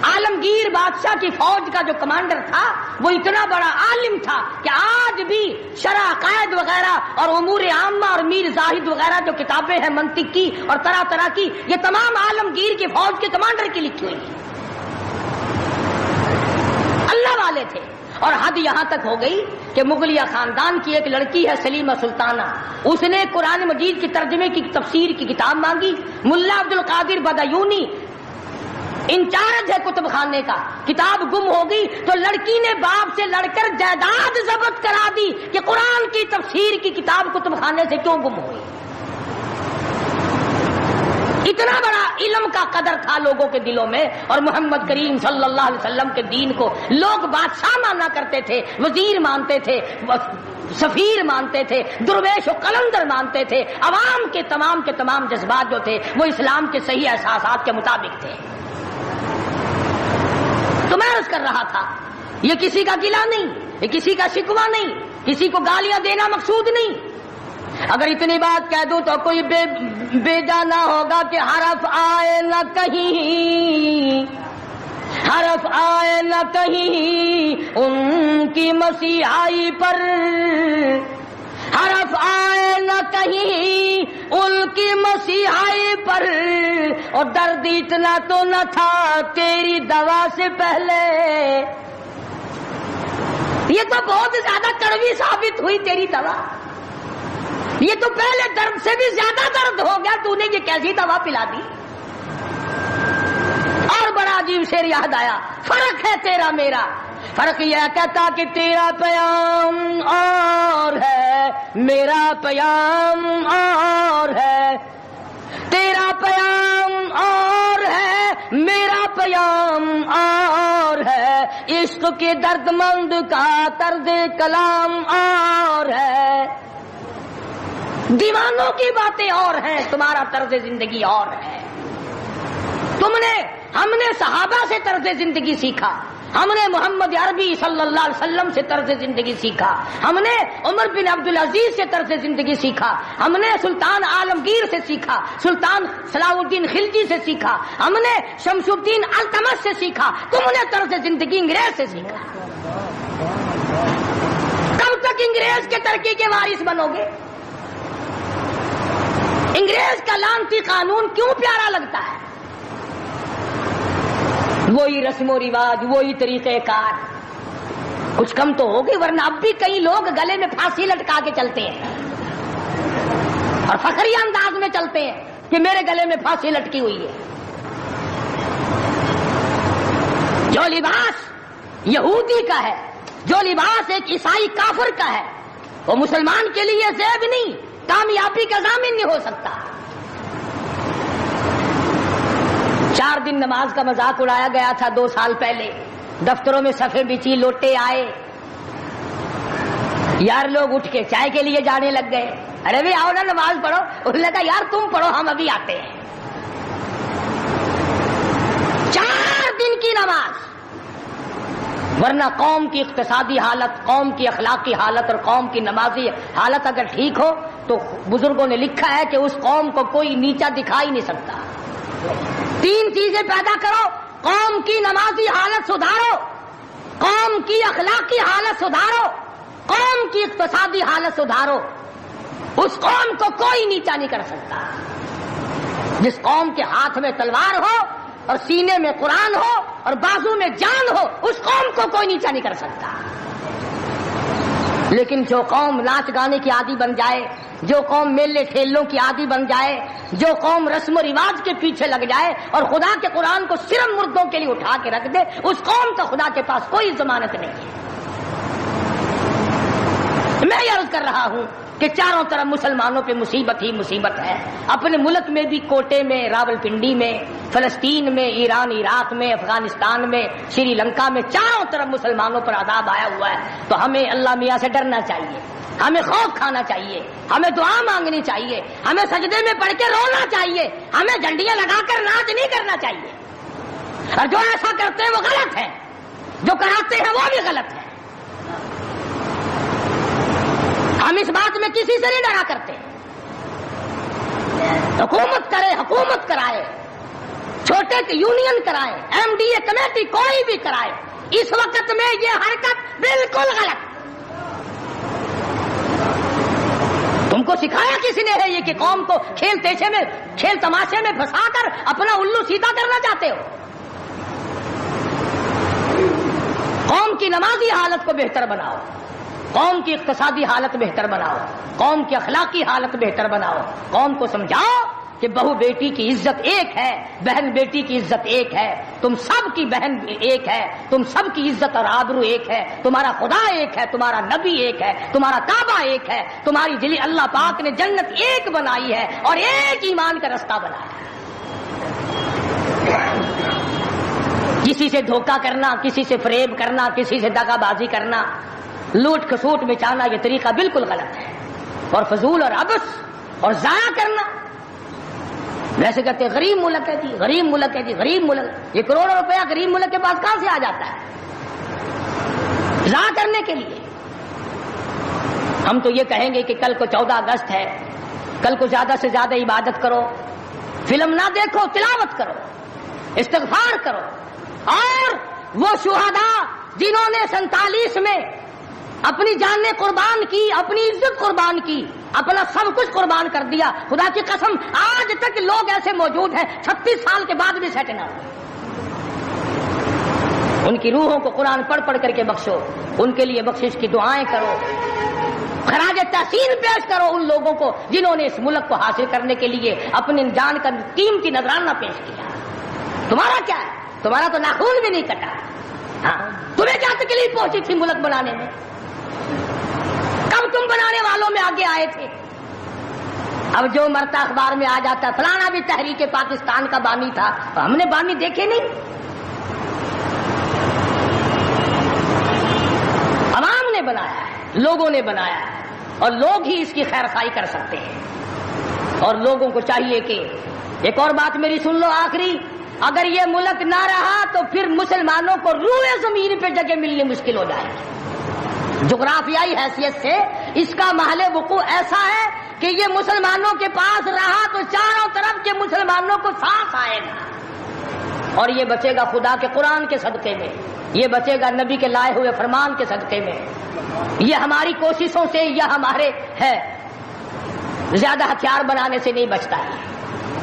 عالمگیر بادشاہ کی فوج کا جو کمانڈر تھا وہ اتنا بڑا عالم تھا کہ آج بھی شرح عقائد وغیرہ اور امور عامہ اور میر زاہد وغیرہ جو کتابیں ہیں منطق کی اور طرح طرح کی، یہ تمام عالمگیر کی فوج کے کمانڈر کی لکھی ہوئی ہیں. اللہ والے تھے. اور حد یہاں تک ہو گئی کہ مغلیہ خاندان کی ایک لڑکی ہے سلیمہ سلطانہ، اس نے قرآن مجید کی ترجمے کی تفسیر کی کتاب مانگی. ملا عبد القادر بدایونی انچارج ہے کتب خانے کا، کتاب گم ہو گئی تو لڑکی نے باپ سے لڑ کر جائیداد ضبط کرا دی کہ قرآن کی تفسیر کی کتاب کتب خانے سے کیوں گم ہوئی. اتنا بڑا علم کا قدر تھا لوگوں کے دلوں میں. اور محمد کریم صلی اللہ علیہ وسلم کے دین کو لوگ بادشاہ مانا کرتے تھے، وزیر مانتے تھے، سفیر مانتے تھے، درویش و قلندر مانتے تھے. عوام کے تمام جذبات جو تھے وہ اسلام کے صحیح احساسات کے مطابق تھے. تو میں عرض کر رہا تھا یہ کسی کا گلہ نہیں، یہ کسی کا شکوہ نہیں، کسی کو گالیاں دینا مقصود نہیں. اگر اتنی بات کہہ دوں تو کوئی بے جانا ہوگا کہ حرف آئے نہ کہیں، حرف آئے نہ کہیں ان کی مسیحائی پر، حرف آئے نہ کہیں ان کی مسیحائی پر، اور درد اتنا تو نہ تھا تیری دوا سے پہلے. یہ تو بہت زیادہ کڑوی ثابت ہوئی تیری دوا. یہ تو پہلے درد سے بھی زیادہ درد ہو گیا، تو نے یہ کیسی دوا پلا دی. اور بڑا عجیب شعر یاد آیا، فرق ہے تیرا میرا. فرق یہ کہتا کہ تیرا پیام اور ہے میرا پیام اور ہے، تیرا پیام اور ہے میرا پیام اور ہے، عشق کے درد مند کا طرز کلام اور ہے. دیوانوں کی باتیں اور ہیں، تمہارا طرز زندگی اور ہے. ہم نے صحابہ سے طرز زندگی سیکھا، ہم نے محمد عربی صلی اللہ علیہ وسلم سے طرز زندگی سیکھا، ہم نے عمر بن عبدالعزیز سے طرز زندگی سیکھا، ہم نے سلطان عالمگیر سے سیکھا، سلطان صلاح الدین خلجی سے سیکھا، ہم نے شمس الدین التمش سے سیکھا. تم نے طرز زندگی انگریز سے سیکھا. کب تک انگریز کے ترقی کے وارث بنو گے؟ انگریز کا لعنتی قانون کیوں پیارا لگتا ہے؟ وہی رسم و رواج، وہی طریقہ کار. کچھ کم تو ہوگی، ورنہ اب بھی کئی لوگ گلے میں پھانسی لٹکا کے چلتے ہیں اور فخری انداز میں چلتے ہیں کہ میرے گلے میں پھانسی لٹکی ہوئی ہے. جو لباس یہودی کا ہے، جو لباس ایک عیسائی کافر کا ہے، وہ مسلمان کے لیے زیب نہیں، کامیابی کا ضامن نہیں ہو سکتا. 4 دن نماز کا مذاق اڑایا گیا تھا 2 سال پہلے. دفتروں میں صفیں بچھی، لوٹے آئے، یار لوگ اٹھ کے چائے کے لیے جانے لگ گئے. ارے بھی آؤ نا نماز پڑھو. انہوں نے کہا یار تم پڑھو، ہم ابھی آتے ہیں. 4 دن کی نماز. ورنہ قوم کی اقتصادی حالت، قوم کی اخلاقی حالت اور قوم کی نمازی حالت اگر ٹھیک ہو تو بزرگوں نے لکھا ہے کہ اس قوم کو کوئی نیچا دکھا ہی نہیں سکتا. 3 چیزیں پیدا کرو: قوم کی نمازی حالت سدھارو، قوم کی اخلاقی حالت سدھارو، قوم کی اقتصادی حالت سدھارو. اس قوم کو کوئی نیچا نہیں کر سکتا. جس قوم کے ہاتھ میں تلوار ہو اور سینے میں قرآن ہو اور بازو میں جان ہو، اس قوم کو کوئی نیچا نہیں کر سکتا. لیکن جو قوم ناچ گانے کی عادی بن جائے، جو قوم میلے ٹھیلوں کی عادی بن جائے، جو قوم رسم و رواج کے پیچھے لگ جائے اور خدا کے قرآن کو صرف مردوں کے لیے اٹھا کے رکھ دے، اس قوم کا خدا کے پاس کوئی ضمانت نہیں ہے. میں یہ عرض کر رہا ہوں کہ چاروں طرف مسلمانوں پہ مصیبت ہی مصیبت ہے. اپنے ملک میں بھی کوٹے میں، راولپنڈی میں، فلسطین میں، ایران عراق میں، افغانستان میں، سری لنکا میں، چاروں طرف مسلمانوں پر عذاب آیا ہوا ہے. تو ہمیں اللہ میاں سے ڈرنا چاہیے، ہمیں خوف کھانا چاہیے، ہمیں دعا مانگنی چاہیے، ہمیں سجدے میں پڑھ کے رونا چاہیے، ہمیں جھنڈیاں لگا کر ناچ نہیں کرنا چاہیے. اور جو ایسا کرتے ہیں وہ غلط ہے، جو کراتے ہیں وہ بھی غلط ہے. ہم اس بات میں کسی سے نہیں ڈرا کرتے. حکومت کرے، حکومت کرائے، چھوٹے کی یونین کرائے، ایم ڈی اے کمیٹی کوئی بھی کرائے، اس وقت میں یہ حرکت بالکل غلط. تم کو سکھایا کسی نے ہے یہ کہ قوم کو کھیل تماشے میں پھنسا کر اپنا الو سیدھا کرنا چاہتے ہو؟ قوم کی نمازی حالت کو بہتر بناؤ، قوم کی اقتصادی حالت بہتر بناؤ، قوم کی اخلاقی حالت بہتر بناؤ. قوم کو سمجھاؤ کہ بہو بیٹی کی عزت ایک ہے، بہن بیٹی کی عزت ایک ہے، تم سب کی بہن ایک ہے، تم سب کی عزت اور آبرو ایک ہے، تمہارا خدا ایک ہے، تمہارا نبی ایک ہے، تمہارا کعبہ ایک ہے، تمہاری دلی اللہ پاک نے جنت ایک بنائی ہے اور ایک ایمان کا رستہ بنایا ہے. کسی سے دھوکہ کرنا، کسی سے فریب کرنا، کسی سے دغا بازی کرنا، لوٹ کھسوٹ مچانا، یہ طریقہ بالکل غلط ہے. اور فضول اور عبث اور ضائع کرنا. ویسے کہتے ہیں غریب ملک ہے جی، غریب ملک ہے جی، غریب ملک. یہ کروڑوں روپیہ غریب ملک کے پاس کہاں سے آ جاتا ہے ضائع کرنے کے لیے؟ ہم تو یہ کہیں گے کہ کل کو 14 اگست ہے، کل کو زیادہ سے زیادہ عبادت کرو، فلم نہ دیکھو، تلاوت کرو، استغفار کرو. اور وہ شہداء جنہوں نے 47 میں اپنی جانیں قربان کی، اپنی عزت قربان کی، اپنا سب کچھ قربان کر دیا، خدا کی قسم آج تک لوگ ایسے موجود ہیں 36 سال کے بعد بھی سیٹ نہ ہوئے. ان کی روحوں کو قرآن پڑھ پڑھ کر کے بخشو، ان کے لیے بخشش کی دعائیں کرو، خراج تحسین پیش کرو ان لوگوں کو جنہوں نے اس ملک کو حاصل کرنے کے لیے اپنی جان کا قیمتی نذرانہ پیش کیا. تمہارا کیا ہے؟ تمہارا تو ناخون بھی نہیں کٹا. ہاں، تمہیں کیا تکلیف پہنچی تھی ملک بنانے میں؟ کب تم بنانے والوں میں آگے آئے تھے؟ اب جو مرتا اخبار میں آ جاتا فلانا بھی تحریک پاکستان کا بانی تھا، ہم نے بانی دیکھے نہیں. عوام نے بنایا ہے، لوگوں نے بنایا ہے، اور لوگ ہی اس کی خیر خواہی کر سکتے ہیں. اور لوگوں کو چاہیے کہ ایک اور بات میری سن لو آخری، اگر یہ ملک نہ رہا تو پھر مسلمانوں کو روئے زمین پہ جگہ ملنی مشکل ہو جائے گی. جغرافیائی حیثیت سے اس کا محل وقوع ایسا ہے کہ یہ مسلمانوں کے پاس رہا تو چاروں طرف کے مسلمانوں کو سانس آئے گا، اور یہ بچے گا خدا کے قرآن کے صدقے میں، یہ بچے گا نبی کے لائے ہوئے فرمان کے صدقے میں. یہ ہماری کوششوں سے یا ہمارے ہے زیادہ ہتھیار بنانے سے نہیں بچتا ہے.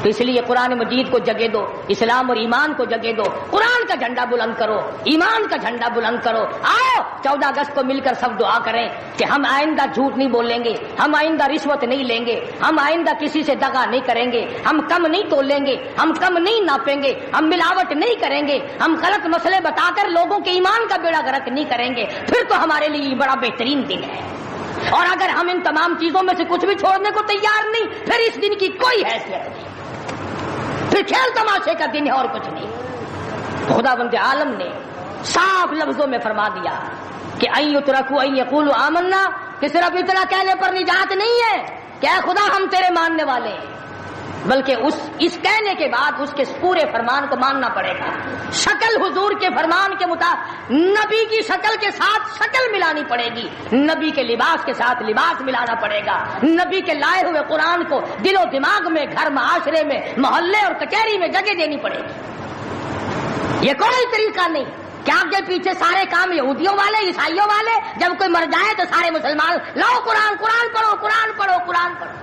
تو اس لیے قرآن مجید کو جگہ دو، اسلام اور ایمان کو جگہ دو، قرآن کا جھنڈا بلند کرو، ایمان کا جھنڈا بلند کرو. آؤ 14 اگست کو مل کر سب دعا کریں کہ ہم آئندہ جھوٹ نہیں بولیں گے، ہم آئندہ رشوت نہیں لیں گے، ہم آئندہ کسی سے دغا نہیں کریں گے، ہم کم نہیں تولیں گے، ہم کم نہیں ناپیں گے، ہم ملاوٹ نہیں کریں گے، ہم غلط مسئلے بتا کر لوگوں کے ایمان کا بیڑا غرق نہیں کریں گے. پھر تو ہمارے لیے بڑا بہترین دن ہے. اور اگر ہم ان تمام چیزوں میں سے کچھ بھی چھوڑنے کو تیار نہیں، پھر اس دن کی کوئی حیثیت نہیں، پھر کھیل تماشے کا دن ہے اور کچھ نہیں. خدا بند عالم نے صاف لفظوں میں فرما دیا کہ ان یترکوا ان یقولوا آمنا، کہ صرف اتنا کہنے پر نجات نہیں ہے کہ اے خدا ہم تیرے ماننے والے ہیں، بلکہ اس کہنے کے بعد اس کے پورے فرمان کو ماننا پڑے گا. شکل حضور کے فرمان کے مطابق نبی کی شکل کے ساتھ شکل ملانی پڑے گی، نبی کے لباس کے ساتھ لباس ملانا پڑے گا، نبی کے لائے ہوئے قرآن کو دل و دماغ میں، گھر معاشرے میں، محلے اور کچہری میں جگہ دینی پڑے گی. یہ کوئی طریقہ نہیں کہ آگے پیچھے سارے کام یہودیوں والے، عیسائیوں والے، جب کوئی مر جائے تو سارے مسلمان لاؤ قرآن پڑھو، قرآن پڑھو.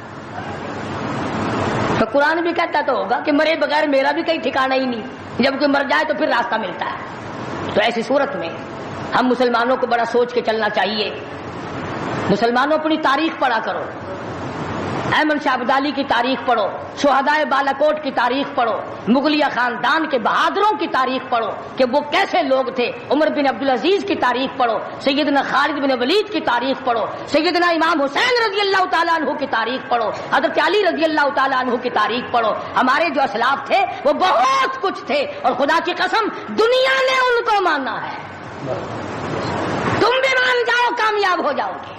تو قرآن بھی کہتا تو ہوگا کہ مرے بغیر میرا بھی کہیں ٹھکانا ہی نہیں، جب کوئی مر جائے تو پھر راستہ ملتا ہے. تو ایسی صورت میں ہم مسلمانوں کو بڑا سوچ کے چلنا چاہیے. مسلمانوں اپنی تاریخ پڑھا کرو، احمد شاہ ابدالی کی تاریخ پڑھو، شہدائے بالاکوٹ کی تاریخ پڑھو، مغلیہ خاندان کے بہادروں کی تاریخ پڑھو کہ وہ کیسے لوگ تھے، عمر بن عبدالعزیز کی تاریخ پڑھو، سیدنا خالد بن ولید کی تاریخ پڑھو، سیدنا امام حسین رضی اللہ تعالیٰ عنہ کی تاریخ پڑھو، حضرت علی رضی اللہ تعالیٰ عنہ کی تاریخ پڑھو۔ ہمارے جو اسلاف تھے وہ بہت کچھ تھے، اور خدا کی قسم دنیا نے ان کو مانا ہے۔ تم بھی مان جاؤ کامیاب ہو جاؤ گے۔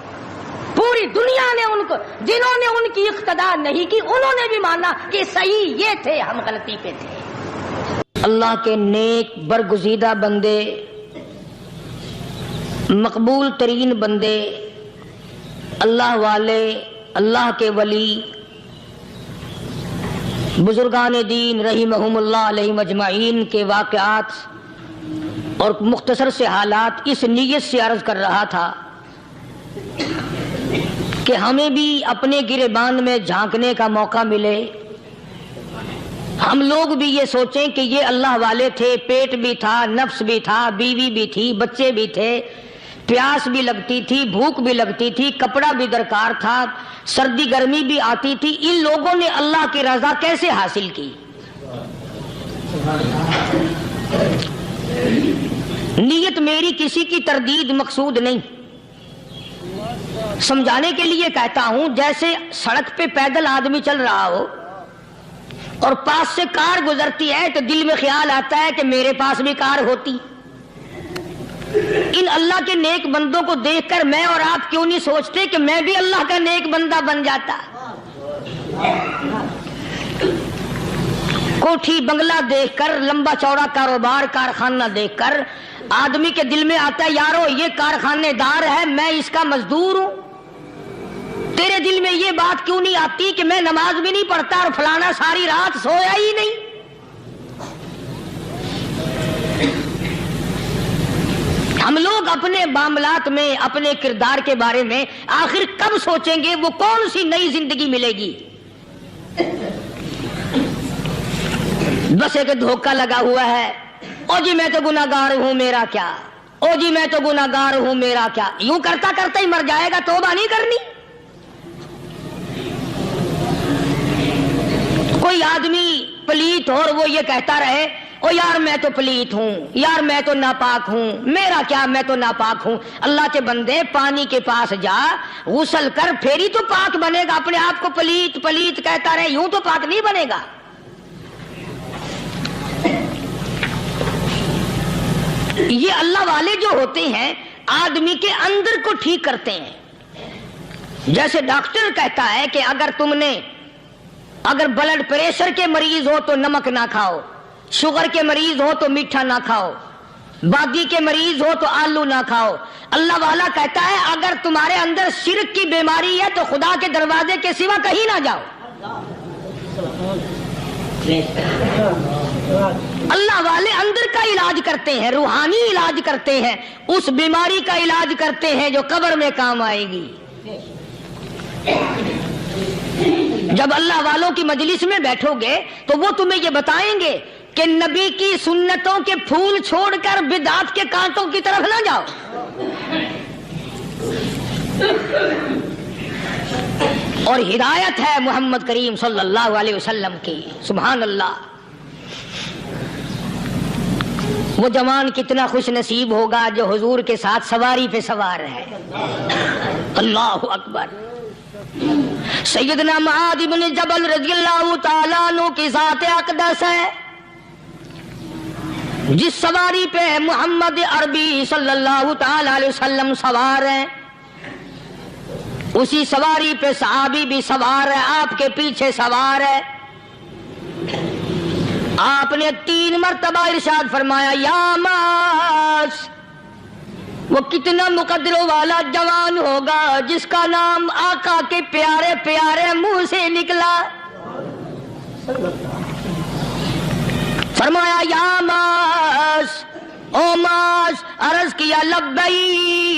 پوری دنیا نے ان کو، جنہوں نے ان کی اقتدا نہیں کی، انہوں نے بھی مانا کہ صحیح یہ تھے، ہم غلطی پہ تھے۔ اللہ کے نیک برگزیدہ بندے، مقبول ترین بندے، اللہ والے، اللہ کے ولی، بزرگان دین رحمہم اللہ علیہم اجمعین کے واقعات اور مختصر سے حالات اس نیت سے عرض کر رہا تھا کہ ہمیں بھی اپنے گریبان میں جھانکنے کا موقع ملے، ہم لوگ بھی یہ سوچیں کہ یہ اللہ والے تھے، پیٹ بھی تھا، نفس بھی تھا، بیوی بھی تھی، بچے بھی تھے، پیاس بھی لگتی تھی، بھوک بھی لگتی تھی، کپڑا بھی درکار تھا، سردی گرمی بھی آتی تھی، ان لوگوں نے اللہ کی رضا کیسے حاصل کی؟ نیت میری کسی کی تردید مقصود نہیں، سمجھانے کے لیے کہتا ہوں، جیسے سڑک پہ پیدل آدمی چل رہا ہو اور پاس سے کار گزرتی ہے تو دل میں خیال آتا ہے کہ میرے پاس بھی کار ہوتی۔ ان اللہ کے نیک بندوں کو دیکھ کر میں اور آپ کیوں نہیں سوچتے کہ میں بھی اللہ کا نیک بندہ بن جاتا؟ کوٹھی بنگلہ دیکھ کر، لمبا چوڑا کاروبار کارخانہ دیکھ کر آدمی کے دل میں آتا ہے یارو یہ کارخانے دار ہے، میں اس کا مزدور ہوں۔ تیرے دل میں یہ بات کیوں نہیں آتی کہ میں نماز بھی نہیں پڑھتا اور فلانا ساری رات سویا ہی نہیں؟ ہم لوگ اپنے معاملات میں، اپنے کردار کے بارے میں آخر کب سوچیں گے وہ کون سی نئی زندگی ملے گی؟ بس ایک دھوکہ لگا ہوا ہے، او جی میں تو گناہگار ہوں میرا کیا، او جی میں تو گناہگار ہوں میرا کیا، یوں کرتا کرتا ہی مر جائے گا، توبہ نہیں کرنی۔ کوئی آدمی پلیت ہو اور وہ یہ کہتا رہے او یار میں تو پلیت ہوں، یار میں تو ناپاک ہوں، میرا کیا میں تو ناپاک ہوں۔ اللہ کے بندے پانی کے پاس جا، غسل کر، پھر ہی تو پاک بنے گا۔ اپنے آپ کو پلیت پلیت کہتا رہے یوں تو پاک نہیں بنے گا۔ یہ اللہ والے جو ہوتے ہیں آدمی کے اندر کو ٹھیک کرتے ہیں۔ جیسے ڈاکٹر کہتا ہے کہ اگر بلڈ پریشر کے مریض ہو تو نمک نہ کھاؤ، شوگر کے مریض ہو تو میٹھا نہ کھاؤ، بادی کے مریض ہو تو آلو نہ کھاؤ۔ اللہ والا کہتا ہے اگر تمہارے اندر شرک کی بیماری ہے تو خدا کے دروازے کے سوا کہیں نہ جاؤ۔ اللہ والے اندر کا علاج کرتے ہیں، روحانی علاج کرتے ہیں، اس بیماری کا علاج کرتے ہیں جو قبر میں کام آئے گی۔ جب اللہ والوں کی مجلس میں بیٹھو گے تو وہ تمہیں یہ بتائیں گے کہ نبی کی سنتوں کے پھول چھوڑ کر بدعت کے کانٹوں کی طرف نہ جاؤ۔ اور ہدایت ہے محمد کریم صلی اللہ علیہ وسلم کی۔ سبحان اللہ۔ وہ جوان کتنا خوش نصیب ہوگا جو حضور کے ساتھ سواری پہ سوار ہے۔ اللہ اکبر۔ سیدنا معاذ بن جبل رضی اللہ تعالیٰ عنہ کی ذات اقدس ہے، جس سواری پہ محمد عربی صلی اللہ تعالی علیہ وسلم سوار ہیں، اسی سواری پہ صحابی بھی سوار ہے، آپ کے پیچھے سوار ہے۔ آپ نے 3 مرتبہ ارشاد فرمایا یا معاذ۔ وہ کتنا مقدروں والا جوان ہوگا جس کا نام آقا کے پیارے پیارے منہ سے نکلا۔ فرمایا یا معاذ، او معاذ، عرض کیا لبیک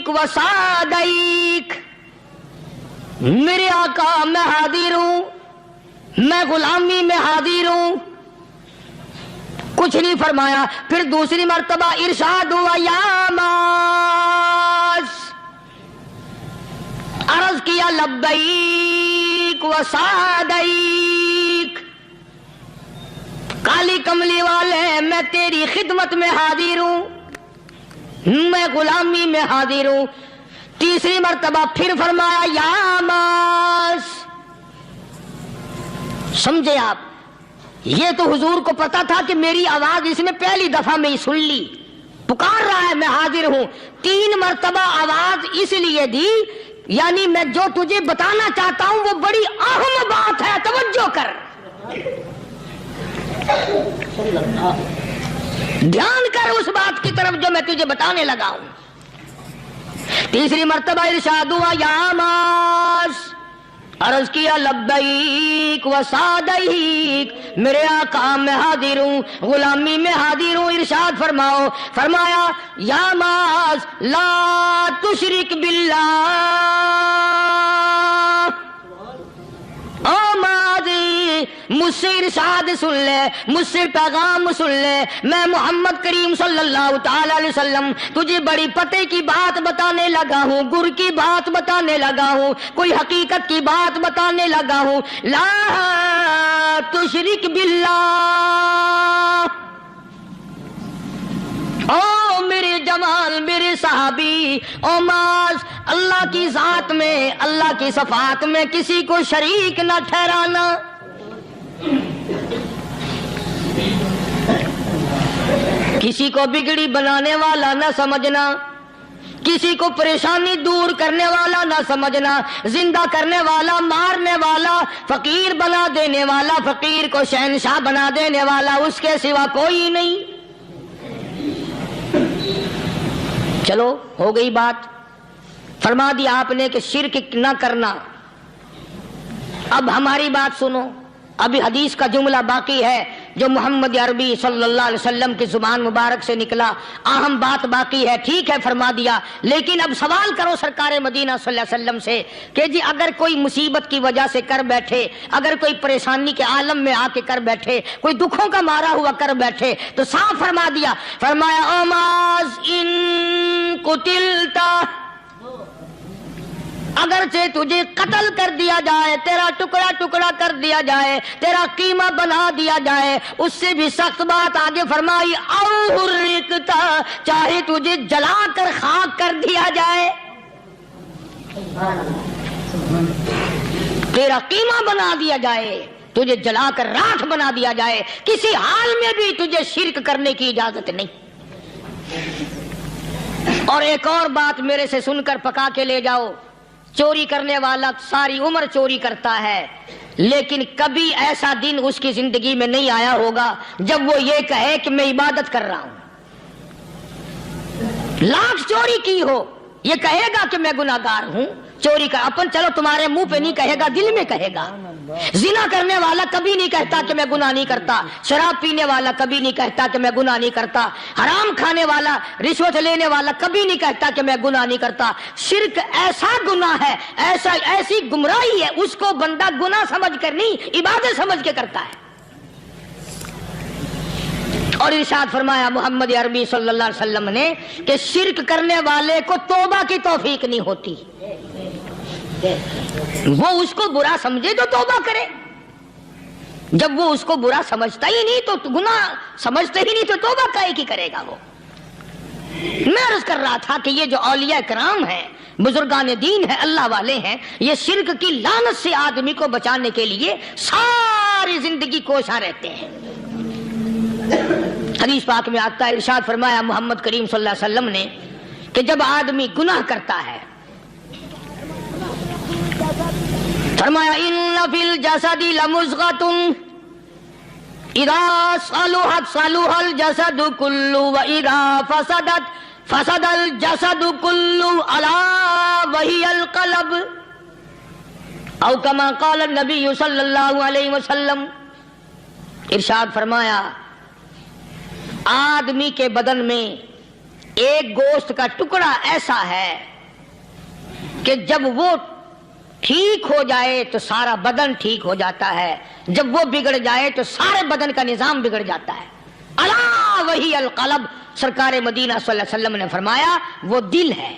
و سعدیک، میرے آقا میں حاضر ہوں، میں غلامی میں حاضر ہوں۔ کچھ نہیں فرمایا۔ پھر دوسری مرتبہ ارشاد ہوا یا معاذ، عرض کیا لبیک و سعدیک، کالی کملی والے میں تیری خدمت میں حاضر ہوں، میں غلامی میں حاضر ہوں۔ تیسری مرتبہ پھر فرمایا یا ماس۔ سمجھے آپ، یہ تو حضور کو پتا تھا کہ میری آواز اس نے پہلی دفعہ میں ہی سن لی، پکار رہا ہے میں حاضر ہوں۔ 3 مرتبہ آواز اس لیے دی، یعنی میں جو تجھے بتانا چاہتا ہوں وہ بڑی اہم بات ہے، توجہ کر، دھیان کر اس بات کی طرف جو میں تجھے بتانے لگا ہوں۔ تیسری مرتبہ ارشاد ہوا یا ماس، عرض کیا لبیک و سعدیک، میرے آقا میں حاضر ہوں، غلامی میں حاضر ہوں۔ ارشاد فرماؤ، فرمایا یا ماس لا تشرک باللہ، او ماضی مجھ سے ارشاد سن لے، مجھ سے پیغام سن لے، میں محمد کریم صلی اللہ تعالی علیہ وسلم تجھے بڑی پتے کی بات بتانے لگا ہوں، گر کی بات بتانے لگا ہوں، کوئی حقیقت کی بات بتانے لگا ہوں۔ لا تشرک باللہ، او میرے جمال، میرے صحابی، او ماس، اللہ کی ذات میں، اللہ کی صفات میں کسی کو شریک نہ ٹھہرانا۔ کسی کو بگڑی بنانے والا نہ سمجھنا، کسی کو پریشانی دور کرنے والا نہ سمجھنا، زندہ کرنے والا، مارنے والا، فقیر بنا دینے والا، فقیر کو شہنشاہ بنا دینے والا اس کے سوا کوئی نہیں۔ چلو ہو گئی بات، فرما دیا آپ نے کہ شرک نہ کرنا۔ اب ہماری بات سنو، ابھی حدیث کا جملہ باقی ہے جو محمد عربی صلی اللہ علیہ وسلم کی زبان مبارک سے نکلا، اہم بات باقی ہے، ٹھیک ہے فرما دیا، لیکن اب سوال کرو سرکار مدینہ صلی اللہ علیہ وسلم سے کہ جی اگر کوئی مصیبت کی وجہ سے کر بیٹھے، اگر کوئی پریشانی کے عالم میں آ کے کر بیٹھے، کوئی دکھوں کا مارا ہوا کر بیٹھے، تو صاف فرما دیا، فرمایا او ماز ان قتلتا، اگرچہ تجھے قتل کر دیا جائے، تیرا ٹکڑا ٹکڑا کر دیا جائے، تیرا قیمہ بنا دیا جائے، اس سے بھی سخت بات آگے فرمائی او حرقتا، چاہے تجھے جلا کر خاک کر دیا جائے، تیرا قیمہ بنا دیا جائے، تجھے جلا کر راکھ بنا دیا جائے، کسی حال میں بھی تجھے شرک کرنے کی اجازت نہیں۔ اور ایک اور بات میرے سے سن کر پکا کے لے جاؤ، چوری کرنے والا ساری عمر چوری کرتا ہے، لیکن کبھی ایسا دن اس کی زندگی میں نہیں آیا ہوگا جب وہ یہ کہے کہ میں عبادت کر رہا ہوں۔ لاکھ چوری کی ہو، یہ کہے گا کہ میں گناہگار ہوں، چوری کا اپن چلو تمہارے منہ پہ نہیں کہے گا، دل میں کہے گا۔ زنا کرنے والا کبھی نہیں کہتا کہ میں گناہ نہیں کرتا، شراب پینے والا کبھی نہیں کہتا کہ میں گناہ نہیں کرتا، حرام کھانے والا، رشوت لینے والا کبھی نہیں کہتا کہ میں گناہ نہیں کرتا۔ شرک ایسا گناہ ہے، ایسی گمراہی ہے، اس کو بندہ گناہ سمجھ کر نہیں، عبادت سمجھ کے کرتا ہے۔ اور ارشاد فرمایا محمد عربی صلی اللہ علیہ وسلم نے کہ شرک کرنے والے کو توبہ کی توفیق نہیں ہوتی، وہ اس کو برا سمجھے تو توبہ کرے، جب وہ اس کو برا سمجھتا ہی نہیں تو گناہ سمجھتے ہی نہیں تو توبہ کائے کی کرے گا وہ۔ میں عرض کر رہا تھا کہ یہ جو اولیاء کرام ہیں، بزرگان دین ہیں، اللہ والے ہیں، یہ شرک کی لعنت سے آدمی کو بچانے کے لیے ساری زندگی کوشاں رہتے ہیں۔ حدیث پاک میں آتا ہے، ارشاد فرمایا محمد کریم صلی اللہ علیہ وسلم نے کہ جب آدمی گناہ کرتا ہے، فرمایا ان فی الجسد لمضغۃ اذا صلحت صلح الجسد كله واذا فسدت فسد الجسد كله الا وهي القلب او كما قال النبي صلی اللہ علیہ وسلم۔ ارشاد فرمایا آدمی کے بدن میں ایک گوشت کا ٹکڑا ایسا ہے کہ جب وہ ٹھیک ہو جائے تو سارا بدن ٹھیک ہو جاتا ہے، جب وہ بگڑ جائے تو سارے بدن کا نظام بگڑ جاتا ہے۔ الا وہی القلب، سرکار مدینہ صلی اللہ علیہ وسلم نے فرمایا وہ دل ہے۔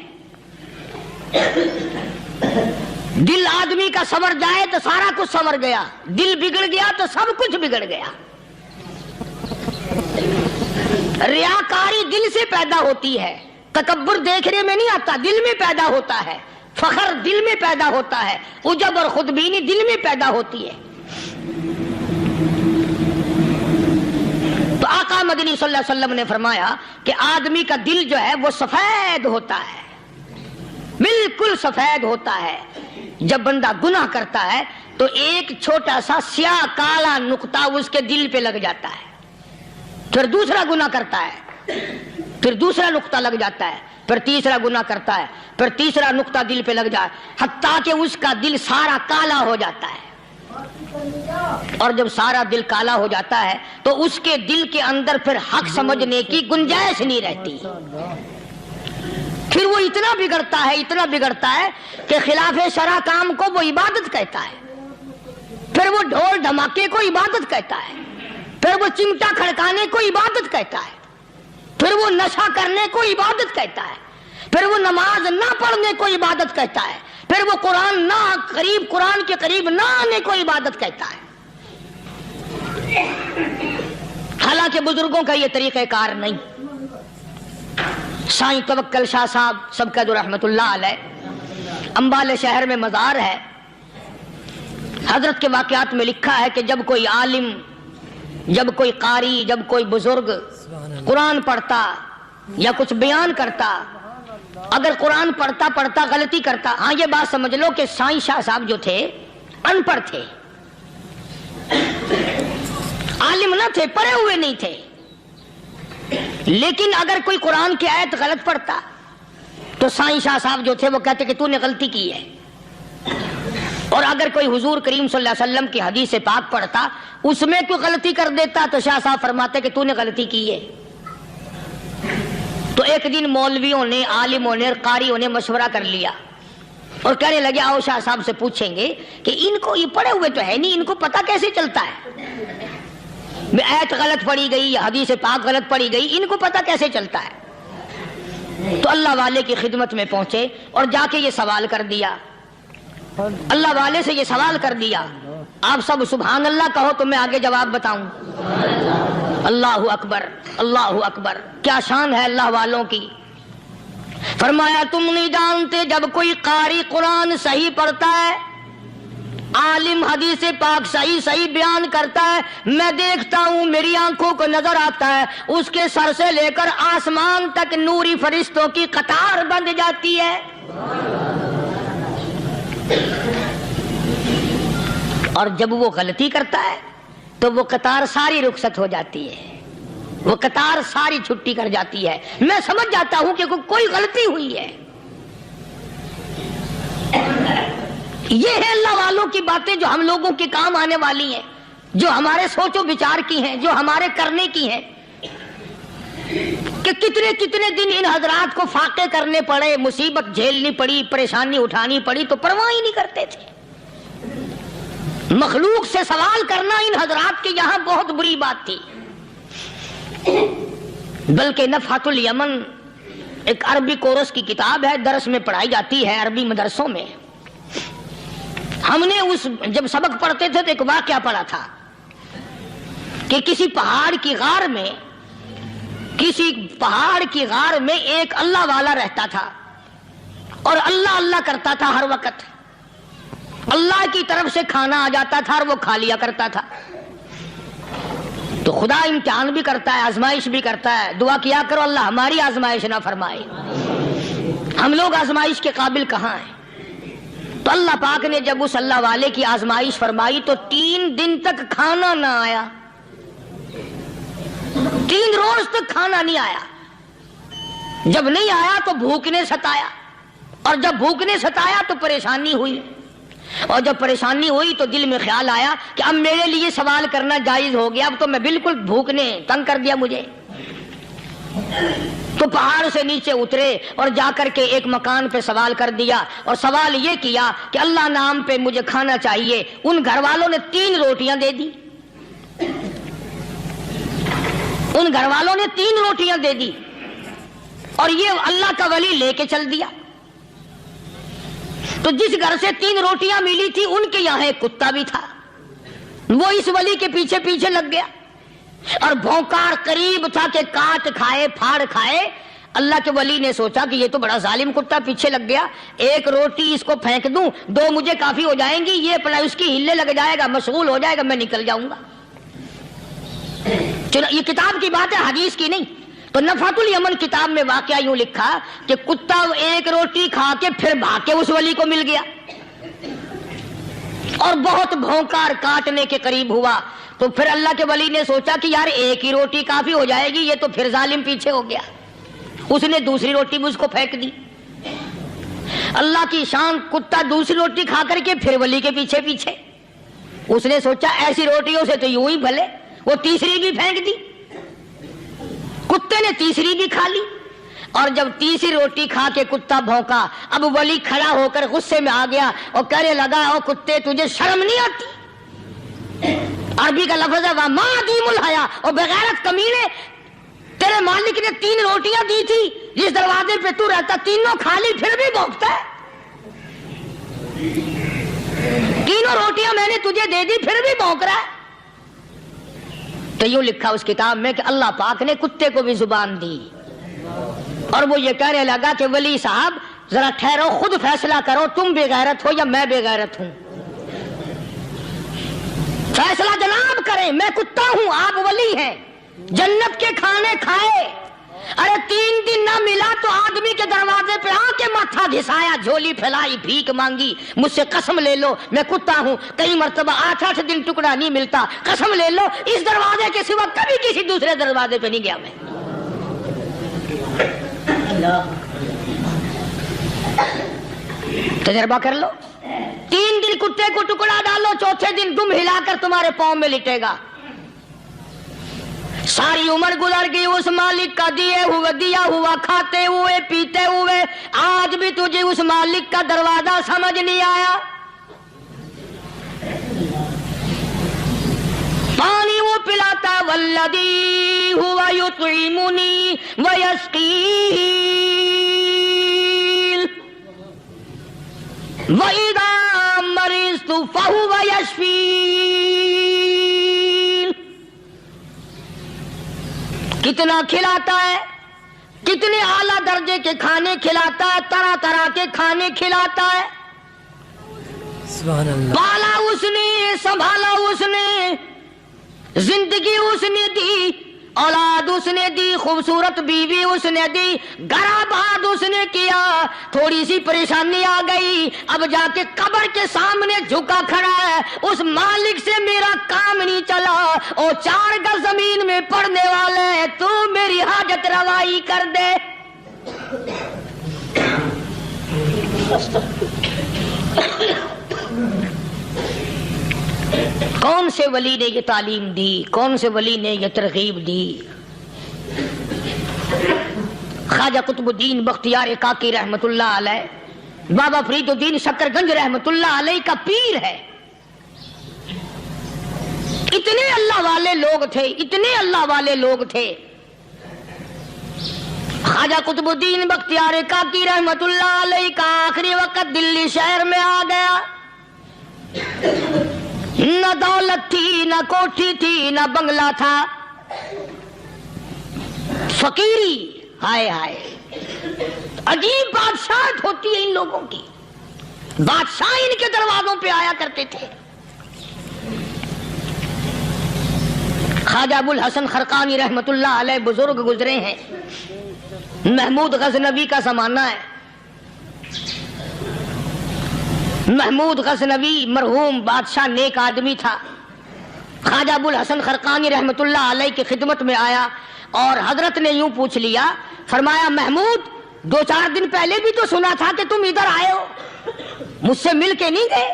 دل آدمی کا سنور جائے تو سارا کچھ سنور گیا، دل بگڑ گیا تو سب کچھ بگڑ گیا۔ ریاکاری دل سے پیدا ہوتی ہے، تکبر دیکھنے میں نہیں آتا، دل میں پیدا ہوتا ہے، فخر دل میں پیدا ہوتا ہے، عجب اور خودبینی دل میں پیدا ہوتی ہے۔ تو آقا مدنی صلی اللہ علیہ وسلم نے فرمایا کہ آدمی کا دل جو ہے وہ سفید ہوتا ہے، بالکل سفید ہوتا ہے۔ جب بندہ گناہ کرتا ہے تو ایک چھوٹا سا سیاہ کالا نقطہ اس کے دل پہ لگ جاتا ہے، پھر دوسرا گناہ کرتا ہے، پھر دوسرا نقطہ لگ جاتا ہے، پھر تیسرا گناہ کرتا ہے، پھر تیسرا نقطہ دل پہ لگ جائے، حتیٰ کہ اس کا دل سارا کالا ہو جاتا ہے۔ اور جب سارا دل کالا ہو جاتا ہے تو اس کے دل کے اندر پھر حق سمجھنے کی گنجائش نہیں رہتی، پھر وہ اتنا بگڑتا ہے کہ خلاف شرع کام کو وہ عبادت کہتا ہے، پھر وہ ڈھول دھماکے کو عبادت کہتا ہے، پھر وہ چمٹا کھڑکانے کو عبادت کہتا ہے، پھر وہ نشہ کرنے کو عبادت کہتا ہے، پھر وہ نماز نہ پڑھنے کو عبادت کہتا ہے، پھر وہ قرآن کے قریب نہ آنے کو عبادت کہتا ہے۔ حالانکہ بزرگوں کا یہ طریقہ کار نہیں۔ سائیں توکل شاہ صاحب سب کا رحمت اللہ علیہ، امبالے شہر میں مزار ہے، حضرت کے واقعات میں لکھا ہے کہ جب کوئی عالم، جب کوئی قاری، جب کوئی بزرگ قرآن پڑھتا یا کچھ بیان کرتا، اگر قرآن پڑھتا غلطی کرتا، ہاں یہ بات سمجھ لو کہ سائیں شاہ صاحب جو تھے ان پڑھ تھے، عالم نہ تھے، پڑھے ہوئے نہیں تھے، لیکن اگر کوئی قرآن کی آیت غلط پڑھتا تو سائیں شاہ صاحب جو تھے وہ کہتے کہ تو نے غلطی کی ہے۔ اور اگر کوئی حضور کریم صلی اللہ علیہ وسلم کی حدیث پاک پڑھتا، اس میں کوئی غلطی کر دیتا تو شاہ صاحب فرماتے کہ تو نے غلطی کی ہے۔ تو ایک دن مولویوں نے، عالموں نے، قاریوں نے مشورہ کر لیا اور کہنے لگے آؤ شاہ صاحب سے پوچھیں گے کہ ان کو، یہ پڑھے ہوئے تو ہے نہیں، ان کو پتہ کیسے چلتا ہے، آیت غلط پڑھی گئی یا حدیث پاک غلط پڑھی گئی، ان کو پتہ کیسے چلتا ہے؟ تو اللہ والے کی خدمت میں پہنچے اور جا کے یہ سوال کر دیا، اللہ والے سے یہ سوال کر دیا۔ آپ سب سبحان اللہ کہو تو میں آگے جواب بتاؤں۔ اللہ اکبر، اللہ اکبر، کیا شان ہے اللہ والوں کی۔ فرمایا تم نہیں جانتے جب کوئی قاری قرآن صحیح پڑھتا ہے، عالم حدیث پاک صحیح بیان کرتا ہے، میں دیکھتا ہوں، میری آنکھوں کو نظر آتا ہے، اس کے سر سے لے کر آسمان تک نوری فرشتوں کی قطار بند جاتی ہے۔ اور جب وہ غلطی کرتا ہے تو وہ قطار ساری رخصت ہو جاتی ہے، وہ قطار ساری چھٹی کر جاتی ہے، میں سمجھ جاتا ہوں کہ کوئی غلطی ہوئی ہے۔ یہ ہے اللہ والوں کی باتیں جو ہم لوگوں کے کام آنے والی ہیں، جو ہمارے سوچ و بچار کی ہیں، جو ہمارے کرنے کی ہیں، کہ کتنے دن ان حضرات کو فاقے کرنے پڑے، مصیبت جھیلنی پڑی، پریشانی اٹھانی پڑی تو پرواہ ہی نہیں کرتے تھے۔ مخلوق سے سوال کرنا ان حضرات کے یہاں بہت بری بات تھی۔ بلکہ نفحۃ الیمن ایک عربی کورس کی کتاب ہے، درس میں پڑھائی جاتی ہے عربی مدرسوں میں۔ ہم نے جب سبق پڑھتے تھے تو ایک واقعہ پڑھا تھا کہ کسی پہاڑ کی غار میں ایک اللہ والا رہتا تھا اور اللہ کرتا تھا ہر وقت، اللہ کی طرف سے کھانا آ جاتا تھا اور وہ کھا لیا کرتا تھا۔ تو خدا امتحان بھی کرتا ہے، آزمائش بھی کرتا ہے، دعا کیا کرو اللہ ہماری آزمائش نہ فرمائے، ہم لوگ آزمائش کے قابل کہاں ہیں۔ تو اللہ پاک نے جب اس اللہ والے کی آزمائش فرمائی تو 3 دن تک کھانا نہ آیا، 3 روز تک کھانا نہیں آیا۔ جب نہیں آیا تو بھوک نے ستایا، اور جب بھوک نے ستایا تو پریشانی ہوئی، اور جب پریشانی ہوئی تو دل میں خیال آیا کہ اب میرے لیے سوال کرنا جائز ہو گیا، اب تو میں بالکل بھوک نے تنگ کر دیا مجھے۔ تو پہاڑ سے نیچے اترے اور جا کر کے ایک مکان پہ سوال کر دیا، اور سوال یہ کیا کہ اللہ نام پہ مجھے کھانا چاہیے۔ ان گھر والوں نے 3 روٹیاں دے دی، ان گھر والوں نے 3 روٹیاں دے دی، اور یہ اللہ کا ولی لے کے چل دیا۔ تو جس گھر سے 3 روٹیاں ملی تھی ان کے یہاں ایک کتا بھی تھا، وہ اس ولی کے پیچھے پیچھے لگ گیا اور بھونکار قریب تھا کہ کاٹ کھائے پھاڑ کھائے۔ اللہ کے ولی نے سوچا کہ یہ تو بڑا ظالم کتا پیچھے لگ گیا، ایک روٹی اس کو پھینک دوں، 2 مجھے کافی ہو جائیں گی، یہ اپنا اس کی ہلے لگ جائے گا، مشغول ہو جائے گا، میں نکل جاؤں گا۔ چلو یہ کتاب کی بات ہے، حدیث کی نہیں۔ تو نفحۃ الیمن کتاب میں واقعہ یوں لکھا کہ کتا ایک روٹی کھا کے پھر بھاگ کے اس ولی کو مل گیا اور بہت بھونکار کاٹنے کے قریب ہوا۔ تو پھر اللہ کے ولی نے سوچا کہ یار ایک ہی روٹی کافی ہو جائے گی، یہ تو پھر ظالم پیچھے ہو گیا۔ اس نے دوسری روٹی بھی اس کو پھینک دی۔ اللہ کی شان، کتا دوسری روٹی کھا کر کے پھر ولی کے پیچھے پیچھے۔ اس نے سوچا ایسی روٹیوں سے تو یوں ہی بھلے، وہ تیسری بھی پھینک دی۔ کتے نے تیسری بھی کھا لی، اور جب تیسری روٹی کھا کے کتا بھونکا، اب ولی کھڑا ہو کر غصے میں آ گیا اور کہنے لگا او کتے تجھے شرم نہیں آتی؟ عربی کا لفظ ہے وَمَا عَدِيمُ الْحَيَا، اور بغیرت کمینے، تیرے مالک نے 3 روٹیاں دی تھی، جس دروازے پہ تو رہتا تینوں کھا لی پھر بھی بھونکتا ہے۔ 3 روٹیاں میں نے تجھے دے دی پھر بھی بھونک رہا ہے۔ تو یوں لکھا اس کتاب میں کہ اللہ پاک نے کتے کو بھی زبان دی، اور وہ یہ کہنے لگا کہ ولی صاحب ذرا ٹھہرو، خود فیصلہ کرو، تم بے غیرت ہو یا میں بے غیرت ہوں؟ فیصلہ جناب کریں، میں کتا ہوں، آپ ولی ہیں، جنت کے کھانے کھائے، ارے 3 دن نہ ملا تو آدمی کے دروازے پہ آ کے ماتھا گھسایا، جھولی پھیلائی، بھیک مانگی، مجھ سے قسم لے لو میں کتا ہوں، کئی مرتبہ 8 دن ٹکڑا نہیں ملتا، قسم لے لو اس دروازے کے سوا کبھی کسی دوسرے دروازے پہ نہیں گیا میں۔ تجربہ کر لو، 3 دن کتے کو ٹکڑا ڈالو، چوتھے دن دم ہلا کر تمہارے پاؤں میں لٹے گا۔ ساری عمر گزر گئی اس مالک کا دیا ہوا کھاتے ہوئے پیتے ہوئے، آج بھی تجھے اس مالک کا دروازہ سمجھ نہیں آیا۔ پانی وہ پلاتا والذی ہوا یطعمنی ویسقین وَإِذَا مَرِضْتُ فَهُوَ يَشْفِينِ۔ کتنا کھلاتا ہے، کتنے اعلیٰ درجے کے کھانے کھلاتا ہے، طرح طرح کے کھانے کھلاتا ہے۔ سبحان اللہ۔ پالا اس نے، سنبھالا اس نے، زندگی اس نے دی، اولاد اس نے دی، خوبصورت بیوی اس نے دی، گھر آباد اس نے کیا، تھوڑی سی پریشانی آ گئی، اب جا کے قبر کے سامنے جھکا کھڑا ہے، اس مالک سے میرا کام نہیں چلا، او 4 گز زمین میں پڑنے والے، تو میری حاجت روائی کر دے۔ کون سے ولی نے یہ تعلیم دی، کون سے ولی نے یہ ترغیب دی؟ خواجہ قطب الدین بختیار کاکی رحمت اللہ علیہ، بابا فرید الدین شکر گنج رحمت اللہ علیہ کا پیر ہے۔ اتنے اللہ والے لوگ تھے، اتنے اللہ والے لوگ تھے۔ خواجہ قطب الدین بختیار کاکی رحمت اللہ علیہ کا آخری وقت دلی شہر میں آ گیا۔ نہ دولت تھی، نہ کوٹھی تھی، نہ بنگلہ تھا، فقیری، ہائے ہائے، عجیب بادشاہت ہوتی ہے ان لوگوں کی، بادشاہ ان کے دروازوں پہ آیا کرتے تھے۔ خواجہ ابو الحسن خرقانی رحمت اللہ علیہ بزرگ گزرے ہیں، محمود غزنوی کا زمانہ ہے۔ محمود غزنوی مرحوم بادشاہ نیک آدمی تھا۔ خواجہ ابو الحسن خرقانی رحمت اللہ علیہ کی خدمت میں آیا اور حضرت نے یوں پوچھ لیا، فرمایا محمود 2-4 دن پہلے بھی تو سنا تھا کہ تم ادھر آئے ہو، مجھ سے مل کے نہیں گئے؟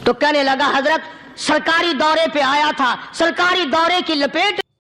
تو کہنے لگا حضرت سرکاری دورے پہ آیا تھا، سرکاری دورے کی لپیٹ